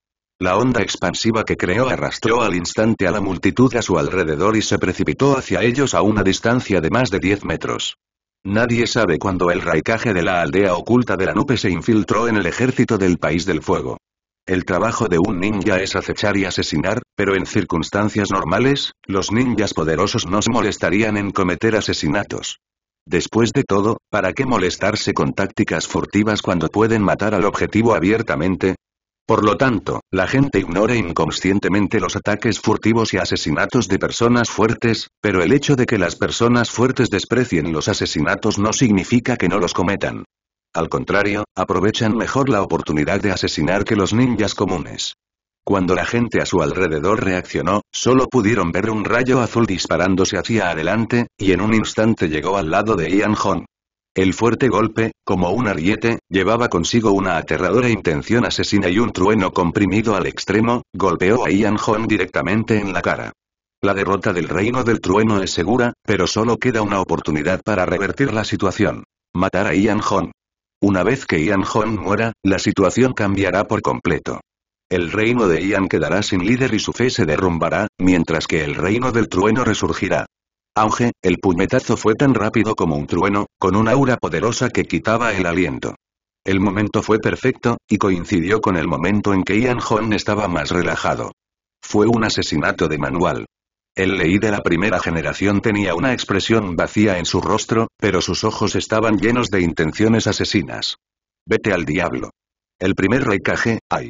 La onda expansiva que creó arrastró al instante a la multitud a su alrededor y se precipitó hacia ellos a una distancia de más de 10 metros. Nadie sabe cuándo el raikaje de la aldea oculta de la nube se infiltró en el ejército del País del Fuego. El trabajo de un ninja es acechar y asesinar, Pero en circunstancias normales, los ninjas poderosos no se molestarían en cometer asesinatos. Después de todo, ¿para qué molestarse con tácticas furtivas cuando pueden matar al objetivo abiertamente? Por lo tanto, la gente ignora inconscientemente los ataques furtivos y asesinatos de personas fuertes, pero el hecho de que las personas fuertes desprecien los asesinatos no significa que no los cometan. Al contrario, aprovechan mejor la oportunidad de asesinar que los ninjas comunes. Cuando la gente a su alrededor reaccionó, solo pudieron ver un rayo azul disparándose hacia adelante, y en un instante llegó al lado de Ian Hong. El fuerte golpe, como un ariete, llevaba consigo una aterradora intención asesina y un trueno comprimido al extremo, golpeó a Ian Hong directamente en la cara. La derrota del reino del trueno es segura, pero solo queda una oportunidad para revertir la situación. Matar a Ian Hong. Una vez que Ian Hong muera, la situación cambiará por completo. El reino de Ian quedará sin líder y su fe se derrumbará, mientras que el reino del trueno resurgirá. Auge, el puñetazo fue tan rápido como un trueno, con una aura poderosa que quitaba el aliento. El momento fue perfecto, y coincidió con el momento en que Ian Hong estaba más relajado. Fue un asesinato de manual. El Lei de la primera generación tenía una expresión vacía en su rostro, pero sus ojos estaban llenos de intenciones asesinas. Vete al diablo. El primer Raikage, Ai.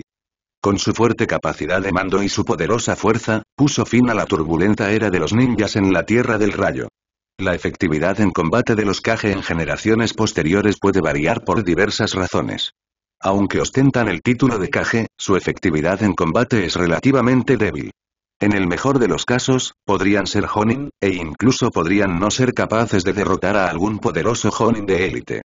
Con su fuerte capacidad de mando y su poderosa fuerza, puso fin a la turbulenta era de los ninjas en la Tierra del Rayo. La efectividad en combate de los Kage en generaciones posteriores puede variar por diversas razones. Aunque ostentan el título de Kage, su efectividad en combate es relativamente débil. En el mejor de los casos, podrían ser Jonin, e incluso podrían no ser capaces de derrotar a algún poderoso Jonin de élite.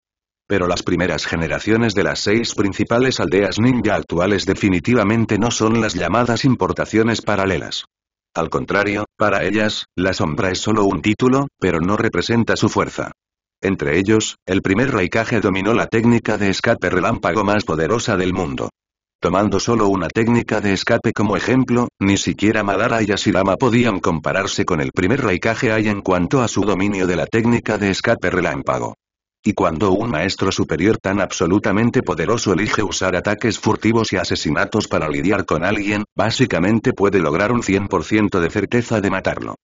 Pero las primeras generaciones de las 6 principales aldeas ninja actuales definitivamente no son las llamadas importaciones paralelas. Al contrario, para ellas, la sombra es solo un título, pero no representa su fuerza. Entre ellos, el primer Raikage dominó la técnica de escape relámpago más poderosa del mundo. Tomando solo una técnica de escape como ejemplo, ni siquiera Madara y Hashirama podían compararse con el primer Raikage Ai en cuanto a su dominio de la técnica de escape relámpago. Y cuando un maestro superior tan absolutamente poderoso elige usar ataques furtivos y asesinatos para lidiar con alguien, básicamente puede lograr un 100% de certeza de matarlo.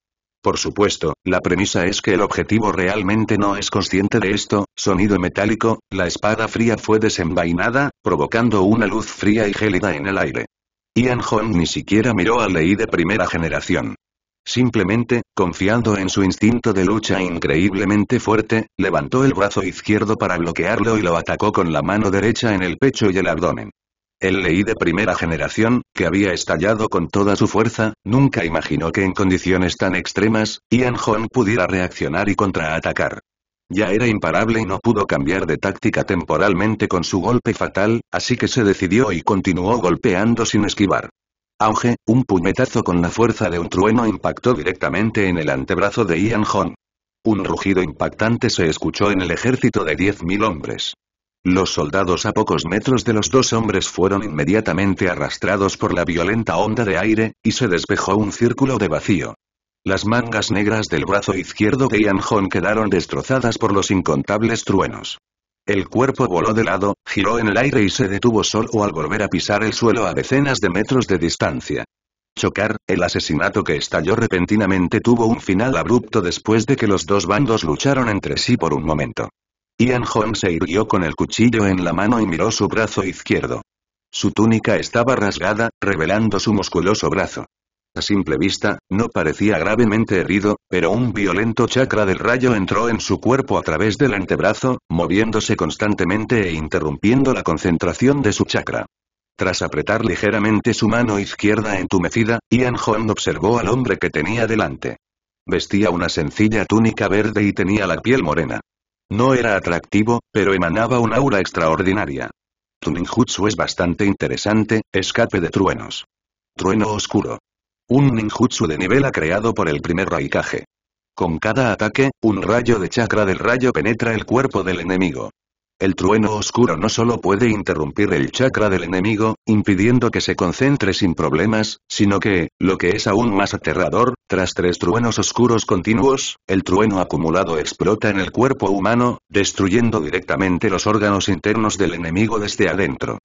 Por supuesto, la premisa es que el objetivo realmente no es consciente de esto. Sonido metálico, la espada fría fue desenvainada, provocando una luz fría y gélida en el aire. Ian Hong ni siquiera miró al Lei de primera generación. Simplemente, confiando en su instinto de lucha increíblemente fuerte, levantó el brazo izquierdo para bloquearlo y lo atacó con la mano derecha en el pecho y el abdomen. El Lei de primera generación, que había estallado con toda su fuerza, nunca imaginó que en condiciones tan extremas, Ian Hong pudiera reaccionar y contraatacar. Ya era imparable y no pudo cambiar de táctica temporalmente con su golpe fatal, así que se decidió y continuó golpeando sin esquivar. Auge, un puñetazo con la fuerza de un trueno impactó directamente en el antebrazo de Ian Hong. Un rugido impactante se escuchó en el ejército de 10.000 hombres. Los soldados a pocos metros de los dos hombres fueron inmediatamente arrastrados por la violenta onda de aire, y se despejó un círculo de vacío. Las mangas negras del brazo izquierdo de Ian Hong quedaron destrozadas por los incontables truenos. El cuerpo voló de lado, giró en el aire y se detuvo solo al volver a pisar el suelo a decenas de metros de distancia. Chocar, el asesinato que estalló repentinamente tuvo un final abrupto después de que los dos bandos lucharon entre sí por un momento. Ian Hong se irguió con el cuchillo en la mano y miró su brazo izquierdo. Su túnica estaba rasgada, revelando su musculoso brazo. A simple vista, no parecía gravemente herido, pero un violento chakra del rayo entró en su cuerpo a través del antebrazo, moviéndose constantemente e interrumpiendo la concentración de su chakra. Tras apretar ligeramente su mano izquierda entumecida, Ian Hong observó al hombre que tenía delante. Vestía una sencilla túnica verde y tenía la piel morena. No era atractivo, pero emanaba un aura extraordinaria. Tu ninjutsu es bastante interesante, escape de truenos. Trueno oscuro. Un ninjutsu de nivel A creado por el primer Raikage. Con cada ataque, un rayo de chakra del rayo penetra el cuerpo del enemigo. El trueno oscuro no solo puede interrumpir el chakra del enemigo, impidiendo que se concentre sin problemas, sino que, lo que es aún más aterrador, tras 3 truenos oscuros continuos, el trueno acumulado explota en el cuerpo humano, destruyendo directamente los órganos internos del enemigo desde adentro.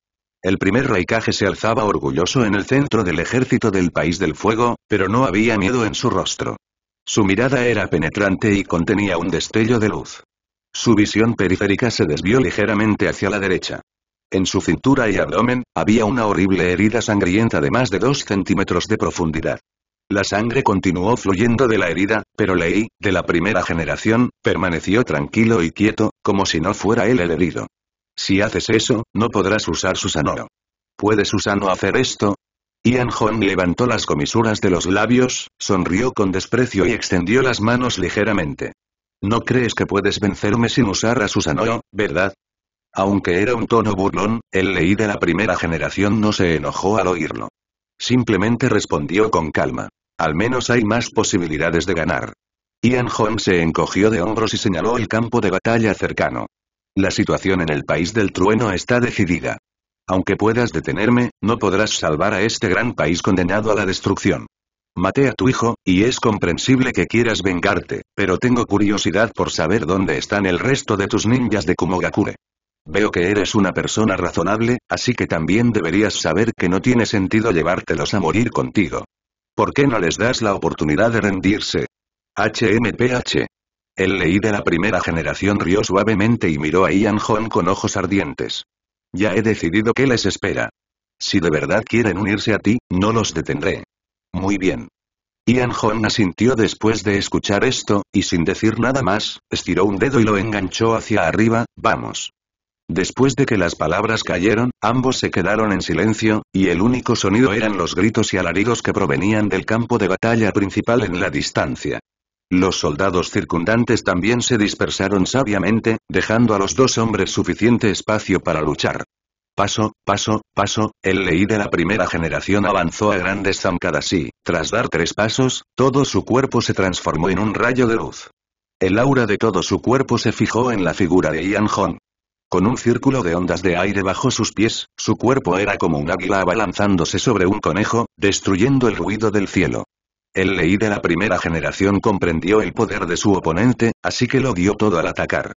El primer Raikage se alzaba orgulloso en el centro del ejército del País del Fuego, pero no había miedo en su rostro. Su mirada era penetrante y contenía un destello de luz. Su visión periférica se desvió ligeramente hacia la derecha. En su cintura y abdomen, había una horrible herida sangrienta de más de 2 centímetros de profundidad. La sangre continuó fluyendo de la herida, pero Lei, de la primera generación, permaneció tranquilo y quieto, como si no fuera él el herido. Si haces eso, no podrás usar Susanoo. ¿Puede Susanoo hacer esto? Ian Hong levantó las comisuras de los labios, sonrió con desprecio y extendió las manos ligeramente. No crees que puedes vencerme sin usar a Susanoo, ¿verdad? Aunque era un tono burlón, el Lei de la primera generación no se enojó al oírlo. Simplemente respondió con calma. Al menos hay más posibilidades de ganar. Ian Hong se encogió de hombros y señaló el campo de batalla cercano. La situación en el País del Trueno está decidida. Aunque puedas detenerme, no podrás salvar a este gran país condenado a la destrucción. Maté a tu hijo, y es comprensible que quieras vengarte, pero tengo curiosidad por saber dónde están el resto de tus ninjas de Kumogakure. Veo que eres una persona razonable, así que también deberías saber que no tiene sentido llevártelos a morir contigo. ¿Por qué no les das la oportunidad de rendirse? HMPH. El Lei de la primera generación rió suavemente y miró a Ian Hong con ojos ardientes. Ya he decidido qué les espera. Si de verdad quieren unirse a ti, no los detendré. Muy bien. Ian Hong asintió después de escuchar esto, y sin decir nada más, estiró un dedo y lo enganchó hacia arriba. Vamos. Después de que las palabras cayeron, ambos se quedaron en silencio, y el único sonido eran los gritos y alaridos que provenían del campo de batalla principal en la distancia. Los soldados circundantes también se dispersaron sabiamente, dejando a los dos hombres suficiente espacio para luchar. Paso, paso, paso, el Lei de la primera generación avanzó a grandes zancadas y, tras dar 3 pasos, todo su cuerpo se transformó en un rayo de luz. El aura de todo su cuerpo se fijó en la figura de Ian Hong. Con un círculo de ondas de aire bajo sus pies, su cuerpo era como un águila abalanzándose sobre un conejo, destruyendo el ruido del cielo. El Lei de la primera generación comprendió el poder de su oponente, así que lo dio todo al atacar.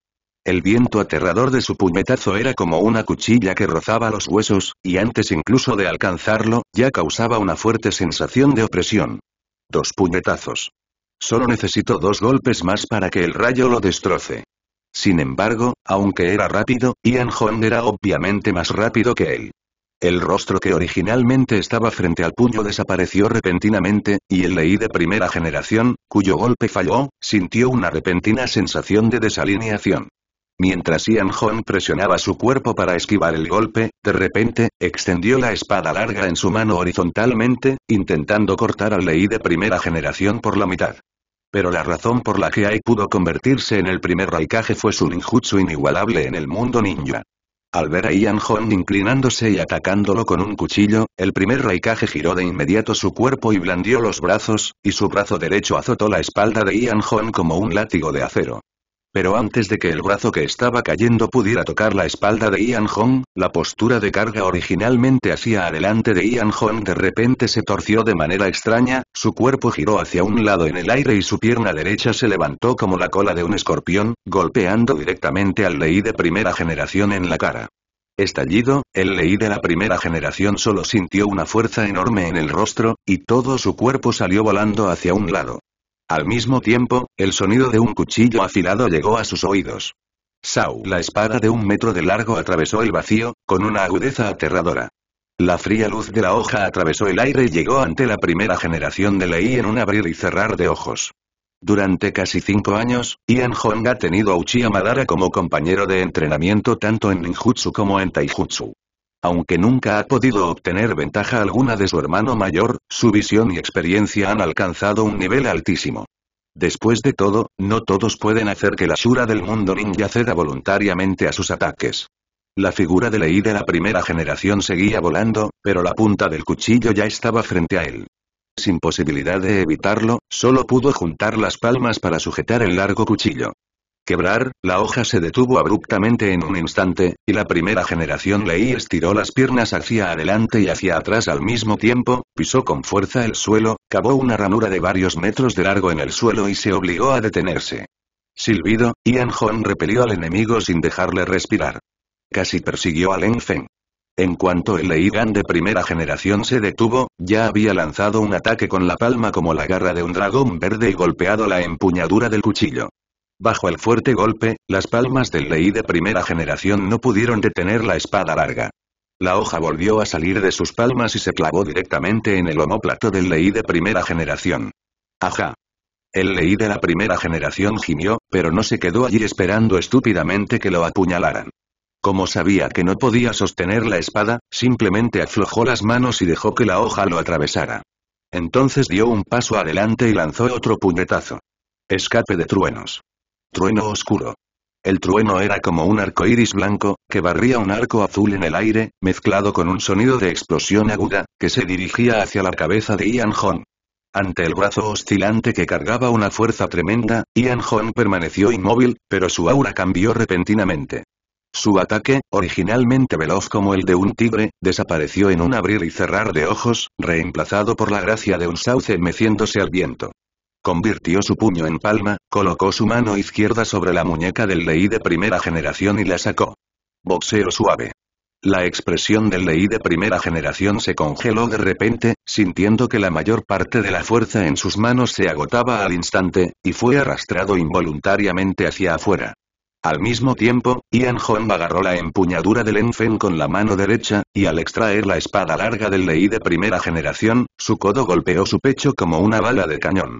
El viento aterrador de su puñetazo era como una cuchilla que rozaba los huesos, y antes incluso de alcanzarlo, ya causaba una fuerte sensación de opresión. 2 puñetazos. Solo necesito 2 golpes más para que el rayo lo destroce. Sin embargo, aunque era rápido, Ian Hong era obviamente más rápido que él. El rostro que originalmente estaba frente al puño desapareció repentinamente, y el Lei de primera generación, cuyo golpe falló, sintió una repentina sensación de desalineación. Mientras Ian Hong presionaba su cuerpo para esquivar el golpe, de repente, extendió la espada larga en su mano horizontalmente, intentando cortar al Lei de primera generación por la mitad. Pero la razón por la que Ai pudo convertirse en el primer Raikage fue su ninjutsu inigualable en el mundo ninja. Al ver a Ian Hong inclinándose y atacándolo con un cuchillo, el primer Raikage giró de inmediato su cuerpo y blandió los brazos, y su brazo derecho azotó la espalda de Ian Hong como un látigo de acero. Pero antes de que el brazo que estaba cayendo pudiera tocar la espalda de Ian Hong, la postura de carga originalmente hacia adelante de Ian Hong de repente se torció de manera extraña, su cuerpo giró hacia un lado en el aire y su pierna derecha se levantó como la cola de un escorpión, golpeando directamente al Lei de primera generación en la cara. Estallido, el Lei de la primera generación solo sintió una fuerza enorme en el rostro, y todo su cuerpo salió volando hacia un lado. Al mismo tiempo, el sonido de un cuchillo afilado llegó a sus oídos. ¡Sau! La espada de 1 metro de largo atravesó el vacío, con una agudeza aterradora. La fría luz de la hoja atravesó el aire y llegó ante la primera generación de Lei en un abrir y cerrar de ojos. Durante casi 5 años, Ian Hong ha tenido a Uchiha Madara como compañero de entrenamiento tanto en ninjutsu como en taijutsu. Aunque nunca ha podido obtener ventaja alguna de su hermano mayor, su visión y experiencia han alcanzado un nivel altísimo. Después de todo, no todos pueden hacer que la Shura del mundo ninja ceda voluntariamente a sus ataques. La figura de Lei de la primera generación seguía volando, pero la punta del cuchillo ya estaba frente a él. Sin posibilidad de evitarlo, solo pudo juntar las palmas para sujetar el largo cuchillo. Quebrar, la hoja se detuvo abruptamente en un instante, y la primera generación Lei estiró las piernas hacia adelante y hacia atrás al mismo tiempo, pisó con fuerza el suelo, cavó una ranura de varios metros de largo en el suelo y se obligó a detenerse. Silbido, Ian Hong repelió al enemigo sin dejarle respirar. Casi persiguió a Len Feng. En cuanto el Leigan de primera generación se detuvo, ya había lanzado un ataque con la palma como la garra de un dragón verde y golpeado la empuñadura del cuchillo. Bajo el fuerte golpe, las palmas del Lei de primera generación no pudieron detener la espada larga. La hoja volvió a salir de sus palmas y se clavó directamente en el omóplato del Lei de primera generación. ¡Ajá! El Lei de la primera generación gimió, pero no se quedó allí esperando estúpidamente que lo apuñalaran. Como sabía que no podía sostener la espada, simplemente aflojó las manos y dejó que la hoja lo atravesara. Entonces dio un paso adelante y lanzó otro puñetazo. Escape de truenos. Trueno oscuro. El trueno era como un arco iris blanco, que barría un arco azul en el aire, mezclado con un sonido de explosión aguda, que se dirigía hacia la cabeza de Ian Hong. Ante el brazo oscilante que cargaba una fuerza tremenda, Ian Hong permaneció inmóvil, pero su aura cambió repentinamente. Su ataque, originalmente veloz como el de un tigre, desapareció en un abrir y cerrar de ojos, reemplazado por la gracia de un sauce meciéndose al viento. Convirtió su puño en palma, colocó su mano izquierda sobre la muñeca del Lei de primera generación y la sacó. Boxeo suave. La expresión del Lei de primera generación se congeló de repente, sintiendo que la mayor parte de la fuerza en sus manos se agotaba al instante, y fue arrastrado involuntariamente hacia afuera. Al mismo tiempo, Ian Hong agarró la empuñadura del Enfen con la mano derecha, y al extraer la espada larga del Lei de primera generación, su codo golpeó su pecho como una bala de cañón.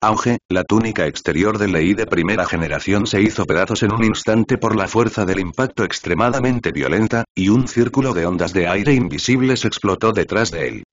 Auge, la túnica exterior del Lei de primera generación se hizo pedazos en un instante por la fuerza del impacto extremadamente violenta, y un círculo de ondas de aire invisibles explotó detrás de él.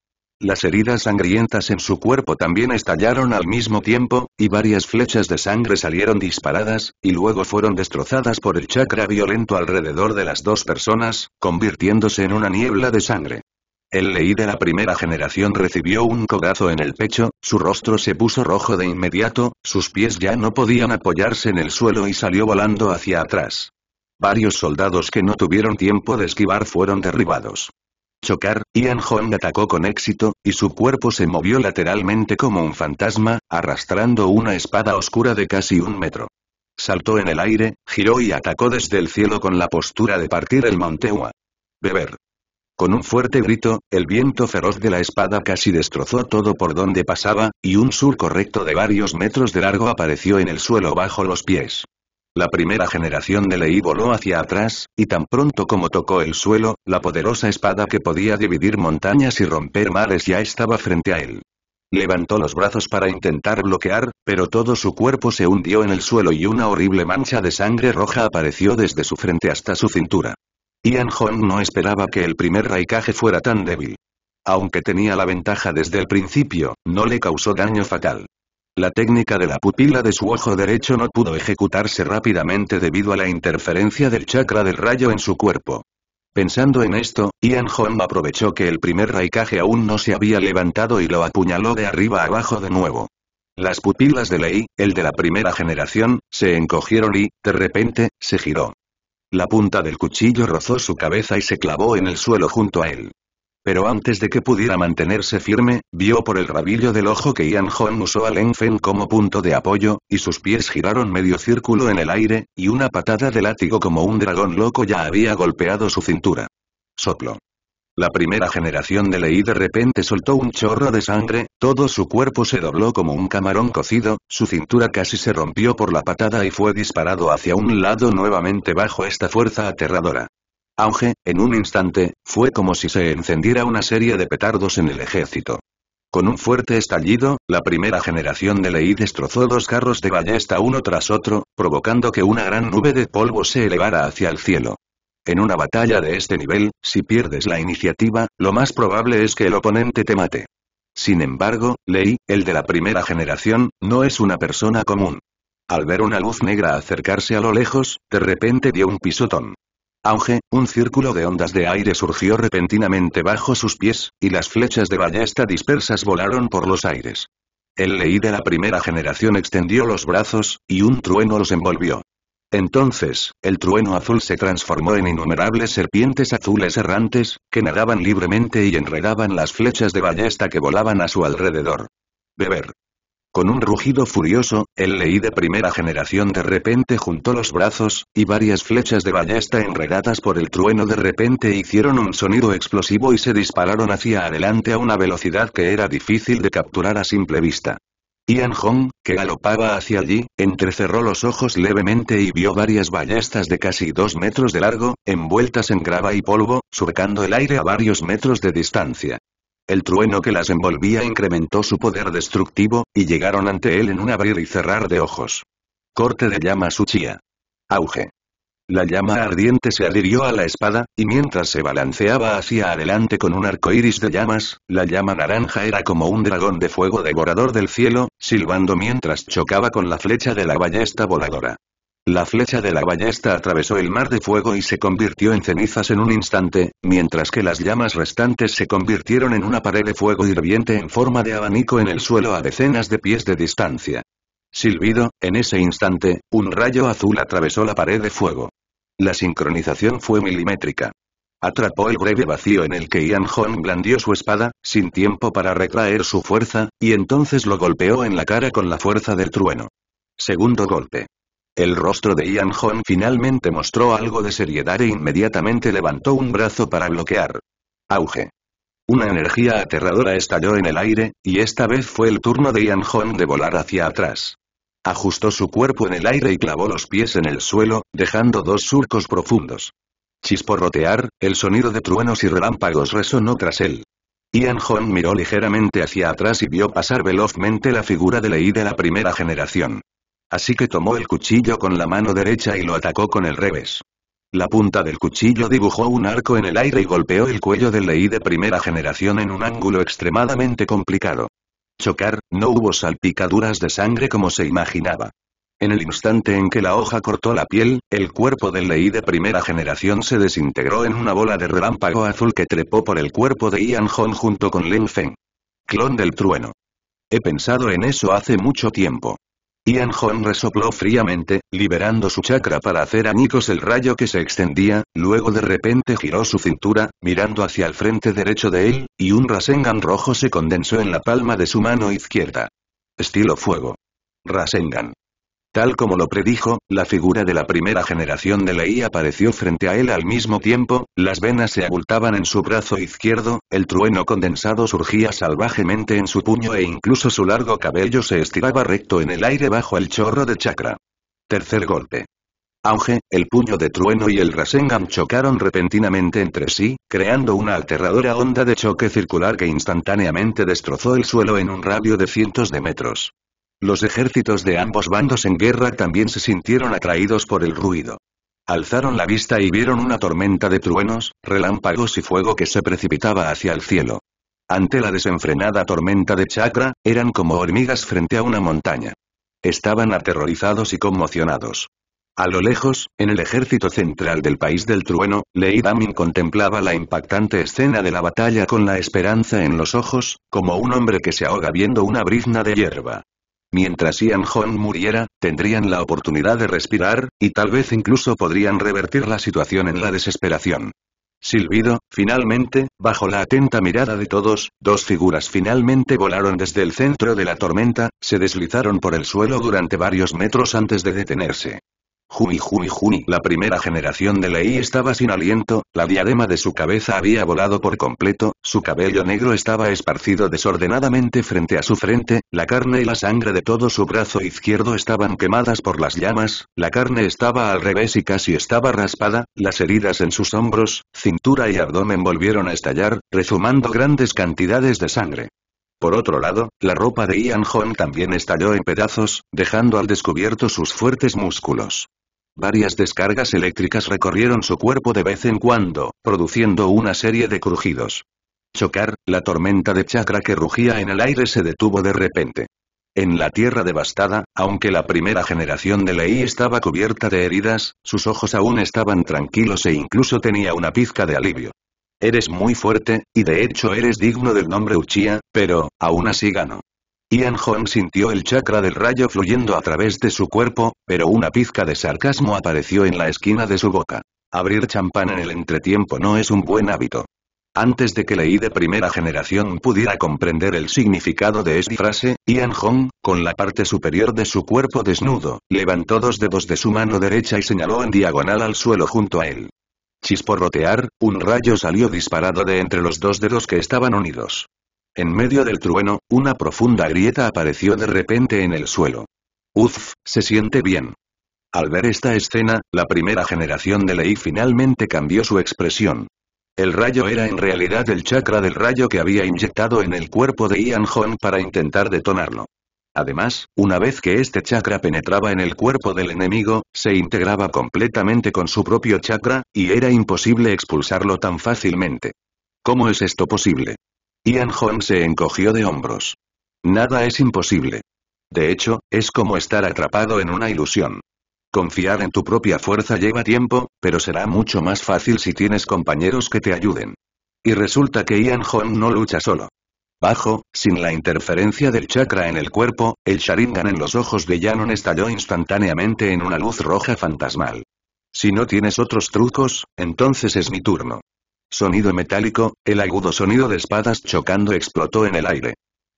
Las heridas sangrientas en su cuerpo también estallaron al mismo tiempo, y varias flechas de sangre salieron disparadas, y luego fueron destrozadas por el chakra violento alrededor de las dos personas, convirtiéndose en una niebla de sangre. El Lei de la primera generación recibió un codazo en el pecho, su rostro se puso rojo de inmediato, sus pies ya no podían apoyarse en el suelo y salió volando hacia atrás. Varios soldados que no tuvieron tiempo de esquivar fueron derribados. Chocar, Ian Hong atacó con éxito, y su cuerpo se movió lateralmente como un fantasma, arrastrando una espada oscura de casi 1 metro. Saltó en el aire, giró y atacó desde el cielo con la postura de partir el Monteua. Beber. Con un fuerte grito, el viento feroz de la espada casi destrozó todo por donde pasaba, y un surco recto de varios metros de largo apareció en el suelo bajo los pies. La primera generación de Lei voló hacia atrás, y tan pronto como tocó el suelo, la poderosa espada que podía dividir montañas y romper mares ya estaba frente a él. Levantó los brazos para intentar bloquear, pero todo su cuerpo se hundió en el suelo y una horrible mancha de sangre roja apareció desde su frente hasta su cintura. Ian Hong no esperaba que el primer Raikage fuera tan débil. Aunque tenía la ventaja desde el principio, no le causó daño fatal. La técnica de la pupila de su ojo derecho no pudo ejecutarse rápidamente debido a la interferencia del chakra del rayo en su cuerpo. Pensando en esto, Ian Hong aprovechó que el primer Raikage aún no se había levantado y lo apuñaló de arriba abajo de nuevo. Las pupilas de Lei, el de la primera generación, se encogieron y, de repente, se giró. La punta del cuchillo rozó su cabeza y se clavó en el suelo junto a él. Pero antes de que pudiera mantenerse firme, vio por el rabillo del ojo que Ian Hong usó al Enfen como punto de apoyo, y sus pies giraron medio círculo en el aire, y una patada de látigo como un dragón loco ya había golpeado su cintura. Soplo. La primera generación de Lei de repente soltó un chorro de sangre, todo su cuerpo se dobló como un camarón cocido, su cintura casi se rompió por la patada y fue disparado hacia un lado nuevamente bajo esta fuerza aterradora. Auge, en un instante, fue como si se encendiera una serie de petardos en el ejército. Con un fuerte estallido, la primera generación de Lei destrozó 2 carros de ballesta uno tras otro, provocando que una gran nube de polvo se elevara hacia el cielo. En una batalla de este nivel, si pierdes la iniciativa, lo más probable es que el oponente te mate. Sin embargo, Lei, el de la primera generación, no es una persona común. Al ver una luz negra acercarse a lo lejos, de repente dio un pisotón. Auge, un círculo de ondas de aire surgió repentinamente bajo sus pies, y las flechas de ballesta dispersas volaron por los aires. El Lei de la primera generación extendió los brazos, y un trueno los envolvió. Entonces, el trueno azul se transformó en innumerables serpientes azules errantes, que nadaban libremente y enredaban las flechas de ballesta que volaban a su alrededor. Beber. Con un rugido furioso, el Lei de primera generación de repente juntó los brazos, y varias flechas de ballesta enredadas por el trueno de repente hicieron un sonido explosivo y se dispararon hacia adelante a una velocidad que era difícil de capturar a simple vista. Ian Hong, que galopaba hacia allí, entrecerró los ojos levemente y vio varias ballestas de casi 2 metros de largo, envueltas en grava y polvo, surcando el aire a varios metros de distancia. El trueno que las envolvía incrementó su poder destructivo, y llegaron ante él en un abrir y cerrar de ojos. Corte de llamas Uchiha. Auge. La llama ardiente se adhirió a la espada, y mientras se balanceaba hacia adelante con un arco iris de llamas, la llama naranja era como un dragón de fuego devorador del cielo, silbando mientras chocaba con la flecha de la ballesta voladora. La flecha de la ballesta atravesó el mar de fuego y se convirtió en cenizas en un instante, mientras que las llamas restantes se convirtieron en una pared de fuego hirviente en forma de abanico en el suelo a decenas de pies de distancia. Silbido, en ese instante, un rayo azul atravesó la pared de fuego. La sincronización fue milimétrica. Atrapó el breve vacío en el que Ian Hong blandió su espada, sin tiempo para retraer su fuerza, y entonces lo golpeó en la cara con la fuerza del trueno. Segundo golpe. El rostro de Ian Hong finalmente mostró algo de seriedad e inmediatamente levantó un brazo para bloquear. Auge. Una energía aterradora estalló en el aire, y esta vez fue el turno de Ian Hong de volar hacia atrás. Ajustó su cuerpo en el aire y clavó los pies en el suelo, dejando 2 surcos profundos. Chisporrotear, el sonido de truenos y relámpagos resonó tras él. Ian Hong miró ligeramente hacia atrás y vio pasar velozmente la figura de Lei de la primera generación. Así que tomó el cuchillo con la mano derecha y lo atacó con el revés. La punta del cuchillo dibujó un arco en el aire y golpeó el cuello del Lei de primera generación en un ángulo extremadamente complicado. Chocar, no hubo salpicaduras de sangre como se imaginaba. En el instante en que la hoja cortó la piel, el cuerpo del Lei de primera generación se desintegró en una bola de relámpago azul que trepó por el cuerpo de Ian Hong junto con Lin Feng. Clon del trueno. He pensado en eso hace mucho tiempo. Ian Hong resopló fríamente, liberando su chakra para hacer añicos el rayo que se extendía, luego de repente giró su cintura, mirando hacia el frente derecho de él, y un Rasengan rojo se condensó en la palma de su mano izquierda. Estilo fuego. Rasengan. Tal como lo predijo, la figura de la primera generación de Lei apareció frente a él al mismo tiempo, las venas se abultaban en su brazo izquierdo, el trueno condensado surgía salvajemente en su puño e incluso su largo cabello se estiraba recto en el aire bajo el chorro de chakra. Tercer golpe. Auge, el puño de trueno y el Rasengan chocaron repentinamente entre sí, creando una aterradora onda de choque circular que instantáneamente destrozó el suelo en un radio de cientos de metros. Los ejércitos de ambos bandos en guerra también se sintieron atraídos por el ruido. Alzaron la vista y vieron una tormenta de truenos, relámpagos y fuego que se precipitaba hacia el cielo. Ante la desenfrenada tormenta de chakra, eran como hormigas frente a una montaña. Estaban aterrorizados y conmocionados. A lo lejos, en el ejército central del país del trueno, Lei Damin contemplaba la impactante escena de la batalla con la esperanza en los ojos, como un hombre que se ahoga viendo una brizna de hierba. Mientras Ian Hong muriera, tendrían la oportunidad de respirar, y tal vez incluso podrían revertir la situación en la desesperación. Silbido, finalmente, bajo la atenta mirada de todos, 2 figuras finalmente volaron desde el centro de la tormenta, se deslizaron por el suelo durante varios metros antes de detenerse. Juni, la primera generación de Lei estaba sin aliento, la diadema de su cabeza había volado por completo, su cabello negro estaba esparcido desordenadamente frente a su frente, la carne y la sangre de todo su brazo izquierdo estaban quemadas por las llamas, la carne estaba al revés y casi estaba raspada, las heridas en sus hombros, cintura y abdomen volvieron a estallar, rezumando grandes cantidades de sangre. Por otro lado, la ropa de Ian Hong también estalló en pedazos, dejando al descubierto sus fuertes músculos. Varias descargas eléctricas recorrieron su cuerpo de vez en cuando, produciendo una serie de crujidos. Chocar, la tormenta de chakra que rugía en el aire se detuvo de repente. En la tierra devastada, aunque la primera generación de Lei estaba cubierta de heridas, sus ojos aún estaban tranquilos e incluso tenía una pizca de alivio. Eres muy fuerte, y de hecho eres digno del nombre Uchiha, pero, aún así gano. Ian Hong sintió el chakra del rayo fluyendo a través de su cuerpo, pero una pizca de sarcasmo apareció en la esquina de su boca. Abrir champán en el entretiempo no es un buen hábito. Antes de que Lei de primera generación pudiera comprender el significado de esta frase, Ian Hong, con la parte superior de su cuerpo desnudo, levantó 2 dedos de su mano derecha y señaló en diagonal al suelo junto a él. Chisporrotear, un rayo salió disparado de entre los 2 dedos que estaban unidos. En medio del trueno, una profunda grieta apareció de repente en el suelo. Uf, se siente bien. Al ver esta escena, la primera generación de Lei finalmente cambió su expresión. El rayo era en realidad el chakra del rayo que había inyectado en el cuerpo de Ian Hong para intentar detonarlo. Además, una vez que este chakra penetraba en el cuerpo del enemigo, se integraba completamente con su propio chakra, y era imposible expulsarlo tan fácilmente. ¿Cómo es esto posible? Ian Hong se encogió de hombros. Nada es imposible. De hecho, es como estar atrapado en una ilusión. Confiar en tu propia fuerza lleva tiempo, pero será mucho más fácil si tienes compañeros que te ayuden. Y resulta que Ian Hong no lucha solo. Bajo, sin la interferencia del chakra en el cuerpo, el Sharingan en los ojos de Yannon estalló instantáneamente en una luz roja fantasmal. Si no tienes otros trucos, entonces es mi turno. Sonido metálico, el agudo sonido de espadas chocando explotó en el aire.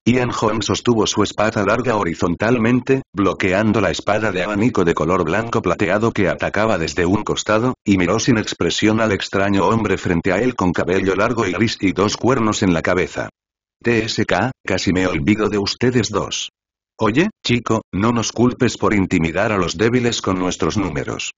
Ian Hong sostuvo su espada larga horizontalmente, bloqueando la espada de abanico de color blanco plateado que atacaba desde un costado, y miró sin expresión al extraño hombre frente a él con cabello largo y gris y 2 cuernos en la cabeza. TSK, casi me olvido de ustedes dos. Oye, chico, no nos culpes por intimidar a los débiles con nuestros números.